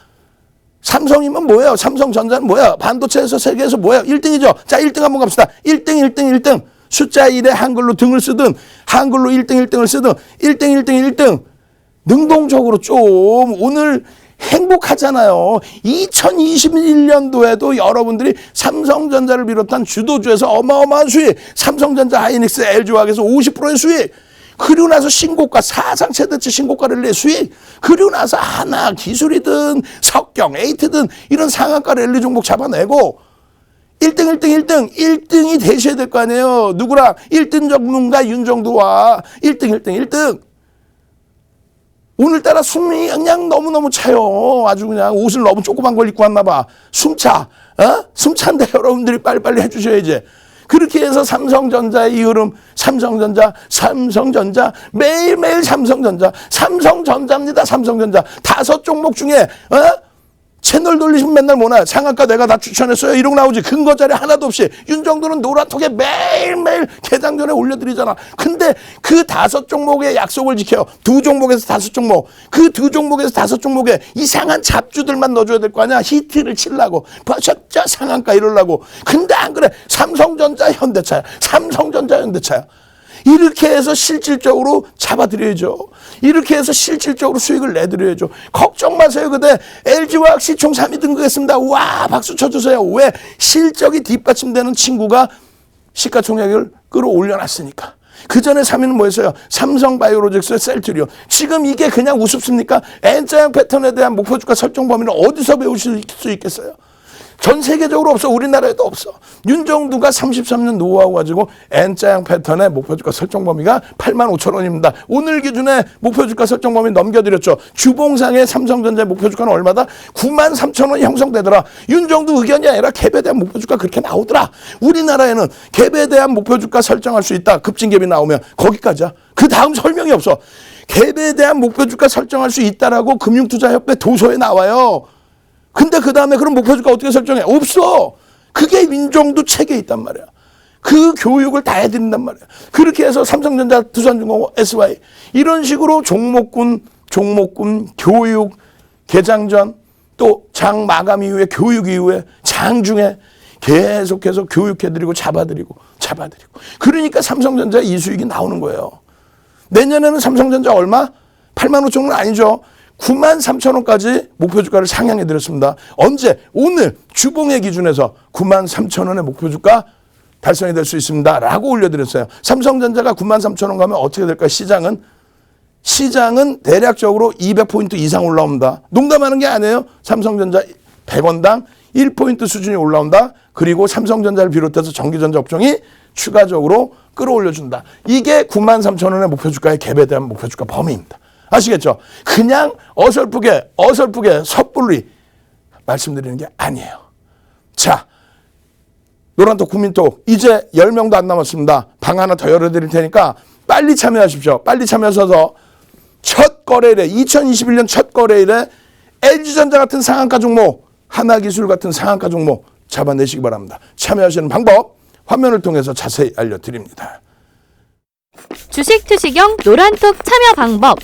삼성이면 뭐예요? 삼성전자는 뭐야? 반도체에서 세계에서 뭐예요? 1등이죠. 자 1등 한번 갑시다. 1등. 숫자 1에 한글로 등을 쓰든 한글로 1등을 쓰든 1등. 능동적으로 좀 오늘 행복하잖아요. 2021년도에도 여러분들이 삼성전자를 비롯한 주도주에서 어마어마한 수익, 삼성전자, 하이닉스, LG화학에서 50%의 수익, 그리고 나서 신고가, 사상 최대치 신고가를 내 수익, 그리고 나서 하나, 기술이든 석경, 에이트든 이런 상한가 랠리 종목 잡아내고 1등이 되셔야 될 거 아니에요. 누구랑? 1등 전문가 윤정도와 1등. 오늘따라 숨이 그냥 너무너무 차요. 아주 그냥 옷을 너무 조그만 걸 입고 왔나 봐. 숨차. 숨찬데 여러분들이 빨리빨리 해주셔야지. 그렇게 해서 삼성전자의 이 흐름, 삼성전자, 매일매일 삼성전자입니다. 삼성전자. 5종목 중에, 채널 돌리시면 맨날 뭐나 상한가 내가 다 추천했어요. 이러고 나오지. 근거 자료 하나도 없이. 윤정도는 노란톡에 매일매일 개장 전에 올려드리잖아. 근데 그 5종목의 약속을 지켜요. 2종목에서 5종목. 그 2종목에서 5종목에 이상한 잡주들만 넣어줘야 될 거 아니야. 히트를 치려고. 버셨죠 상한가 이러려고. 근데 안 그래. 삼성전자, 현대차야. 이렇게 해서 실질적으로 잡아드려야죠. 이렇게 해서 실질적으로 수익을 내드려야죠. 걱정 마세요. 그때 LG화학 시총 3위 등극했습니다. 와 박수 쳐주세요. 왜? 실적이 뒷받침되는 친구가 시가총액을 끌어올려놨으니까. 그 전에 3위는 뭐였어요? 삼성바이오로직스의 셀트리온. 지금 이게 그냥 우습습니까? N자형 패턴에 대한 목표주가 설정 범위는 어디서 배우실 수 있겠어요? 전 세계적으로 없어. 우리나라에도 없어. 윤정두가 33년 노하우 가지고 N자형 패턴의 목표주가 설정 범위가 85,000원입니다. 오늘 기준에 목표주가 설정 범위 넘겨드렸죠. 주봉상의 삼성전자의 목표주가는 얼마다? 93,000원이 형성되더라. 윤정두 의견이 아니라 갭에 대한 목표주가 그렇게 나오더라. 우리나라에는 갭에 대한 목표주가 설정할 수 있다. 급진갭이 나오면 거기까지야. 그 다음 설명이 없어. 갭에 대한 목표주가 설정할 수 있다라고 금융투자협회 도서에 나와요. 근데 그 다음에 그럼 목표주가 어떻게 설정해? 없어. 그게 민정도 책에 있단 말이야. 그 교육을 다 해드린단 말이야. 그렇게 해서 삼성전자, 두산중공업, SY 이런 식으로 종목군, 교육, 개장전 또 장 마감 이후에 교육 이후에 장중에 계속해서 교육해드리고 잡아드리고. 그러니까 삼성전자의 이 수익이 나오는 거예요. 내년에는 삼성전자 얼마? 85,000원 아니죠. 93,000원까지 목표주가를 상향해드렸습니다. 언제? 오늘 주봉의 기준에서 93,000원의 목표주가 달성이 될 수 있습니다. 라고 올려드렸어요. 삼성전자가 93,000원 가면 어떻게 될까요? 시장은 대략적으로 200포인트 이상 올라옵니다. 농담하는 게 아니에요. 삼성전자 100원당 1포인트 수준이 올라온다. 그리고 삼성전자를 비롯해서 전기전자 업종이 추가적으로 끌어올려준다. 이게 93,000원의 목표주가의 갭에 대한 목표주가 범위입니다. 아시겠죠? 그냥 어설프게 섣불리 말씀드리는 게 아니에요. 자, 노란톡 국민톡 이제 10명도 안 남았습니다. 방 하나 더 열어드릴 테니까 빨리 참여하십시오. 빨리 참여하셔서 첫 거래일에 2021년 첫 거래일에 LG전자 같은 상한가 종목, 하나기술 같은 상한가 종목 잡아내시기 바랍니다. 참여하시는 방법 화면을 통해서 자세히 알려드립니다. 주식 투시경 노란톡 참여 방법.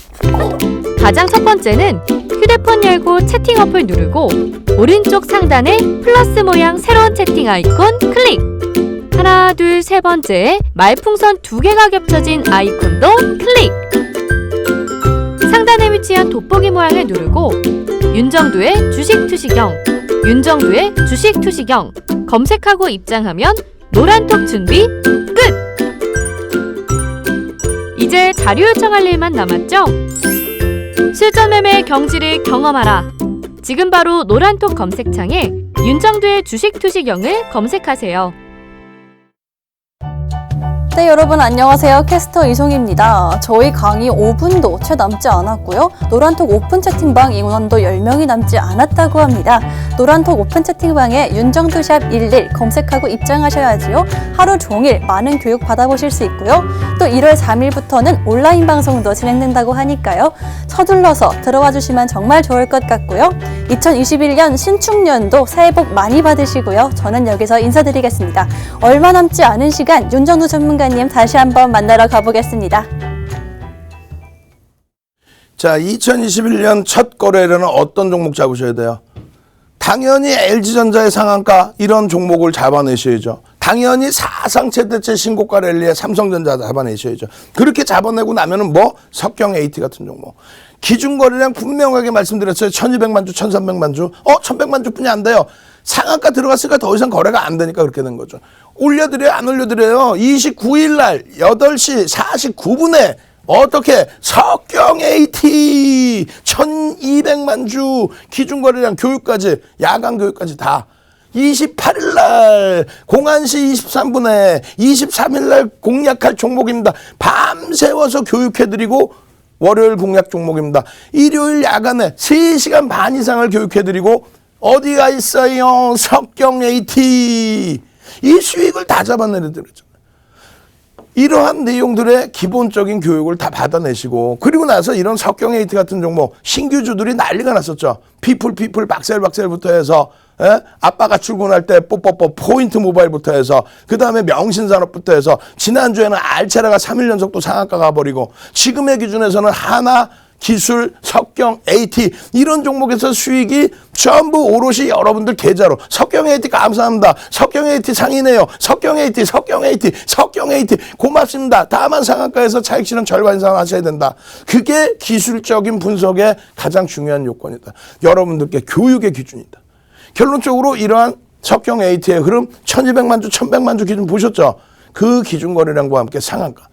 가장 첫 번째는 휴대폰 열고 채팅 어플 누르고 오른쪽 상단에 플러스 모양 새로운 채팅 아이콘 클릭. 하나, 둘, 세 번째 말풍선 2개가 겹쳐진 아이콘도 클릭. 상단에 위치한 돋보기 모양을 누르고 윤정두의 주식 투시경, 윤정두의 주식 투시경 검색하고 입장하면 노란톡 준비 끝! 이제 자료 요청할 일만 남았죠? 실전 매매의 경지를 경험하라. 지금 바로 노란톡 검색창에 윤정두의 주식 투시경을 검색하세요. 네, 여러분 안녕하세요. 캐스터 이송입니다. 저희 강의 5분도 채 남지 않았고요. 노란톡 오픈 채팅방 인원도 10명이 남지 않았다고 합니다. 노란톡 오픈 채팅방에 윤정두샵 11 검색하고 입장하셔야지요. 하루 종일 많은 교육 받아보실 수 있고요. 또 1월 3일부터는 온라인 방송도 진행된다고 하니까요. 서둘러서 들어와 주시면 정말 좋을 것 같고요. 2021년 신축년도 새해 복 많이 받으시고요. 저는 여기서 인사드리겠습니다. 얼마 남지 않은 시간 윤정두 전문가님 다시 한번 만나러 가보겠습니다. 자, 2021년 첫 거래일에는 어떤 종목 잡으셔야 돼요? 당연히 LG전자의 상한가 이런 종목을 잡아내셔야죠. 당연히 사상 최대치 신고가 랠리에 삼성전자 잡아내셔야죠. 그렇게 잡아내고 나면은 뭐 석경 AT 같은 종목. 기준거래량 분명하게 말씀드렸어요. 1200만 주, 1300만 주. 1100만 주뿐이 안 돼요. 상한가 들어갔으니까 더 이상 거래가 안 되니까 그렇게 된 거죠. 올려드려요? 안 올려드려요? 29일 날 8시 49분에 어떻게 석경 AT 1200만 주 기준거래량 교육까지 야간 교육까지 다 28일 날 01시 23분에 23일 날 공략할 종목입니다. 밤새워서 교육해드리고 월요일 공략 종목입니다. 일요일 야간에 3시간 반 이상을 교육해드리고 어디가 있어요? 석경 AT 이 수익을 다 잡아내드렸죠. 이러한 내용들의 기본적인 교육을 다 받아내시고 그리고 나서 이런 석경 AT 같은 종목 신규주들이 난리가 났었죠. 피플 박셀부터 해서 아빠가 출근할 때 뽀뽀뽀 포인트 모바일부터 해서 그 다음에 명신산업부터 해서 지난주에는 알체라가 3일 연속 또 상한가 가버리고 지금의 기준에서는 하나 기술, 석경, AT 이런 종목에서 수익이 전부 오롯이 여러분들 계좌로 석경 AT 감사합니다. 석경 AT 상이네요. 석경 AT 고맙습니다. 다만 상한가에서 차익 실현 절반 이상 하셔야 된다. 그게 기술적인 분석의 가장 중요한 요건이다. 여러분들께 교육의 기준이다. 결론적으로 이러한 석경 AT의 흐름 1200만 주, 1100만 주 기준 보셨죠? 그 기준 거래량과 함께 상한가.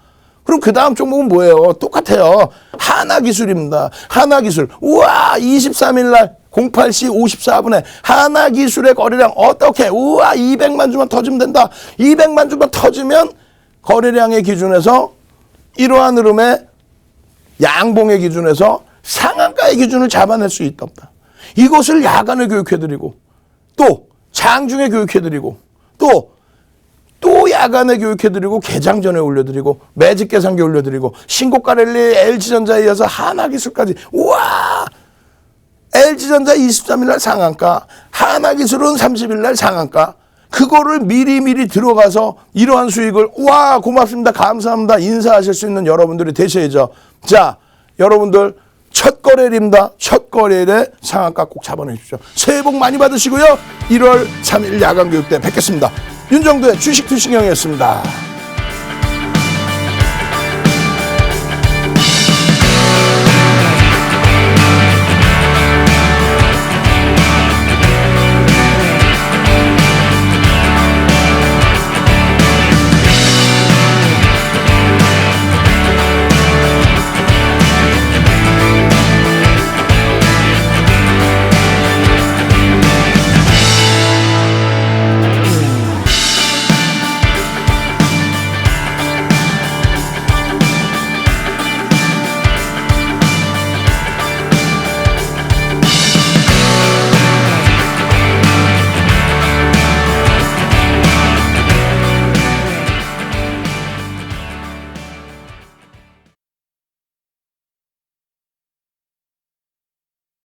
그럼 그 다음 종목은 뭐예요? 똑같아요. 하나기술입니다. 하나기술. 우와 23일 날 08시 54분에 하나기술의 거래량 어떻게? 우와 200만 주만 터지면 된다. 200만 주만 터지면 거래량의 기준에서 이러한 흐름의 양봉의 기준에서 상한가의 기준을 잡아낼 수 있다 없다. 이것을 야간에 교육해드리고 또 장중에 교육해드리고 또 야간에 교육해드리고 개장 전에 올려드리고 매직 계산기 올려드리고 신고가 랠리 LG전자에 이어서 하나기술까지 우와 LG전자 23일 날 상한가 하나기술은 30일 날 상한가 그거를 미리 들어가서 이러한 수익을 우와 고맙습니다 감사합니다 인사하실 수 있는 여러분들이 되셔야죠. 자 여러분들 첫 거래일입니다. 첫 거래일에 상한가 꼭 잡아내십시오. 새해 복 많이 받으시고요. 1월 3일 야간 교육 때 뵙겠습니다. 윤정두의 주식 투시경이었습니다.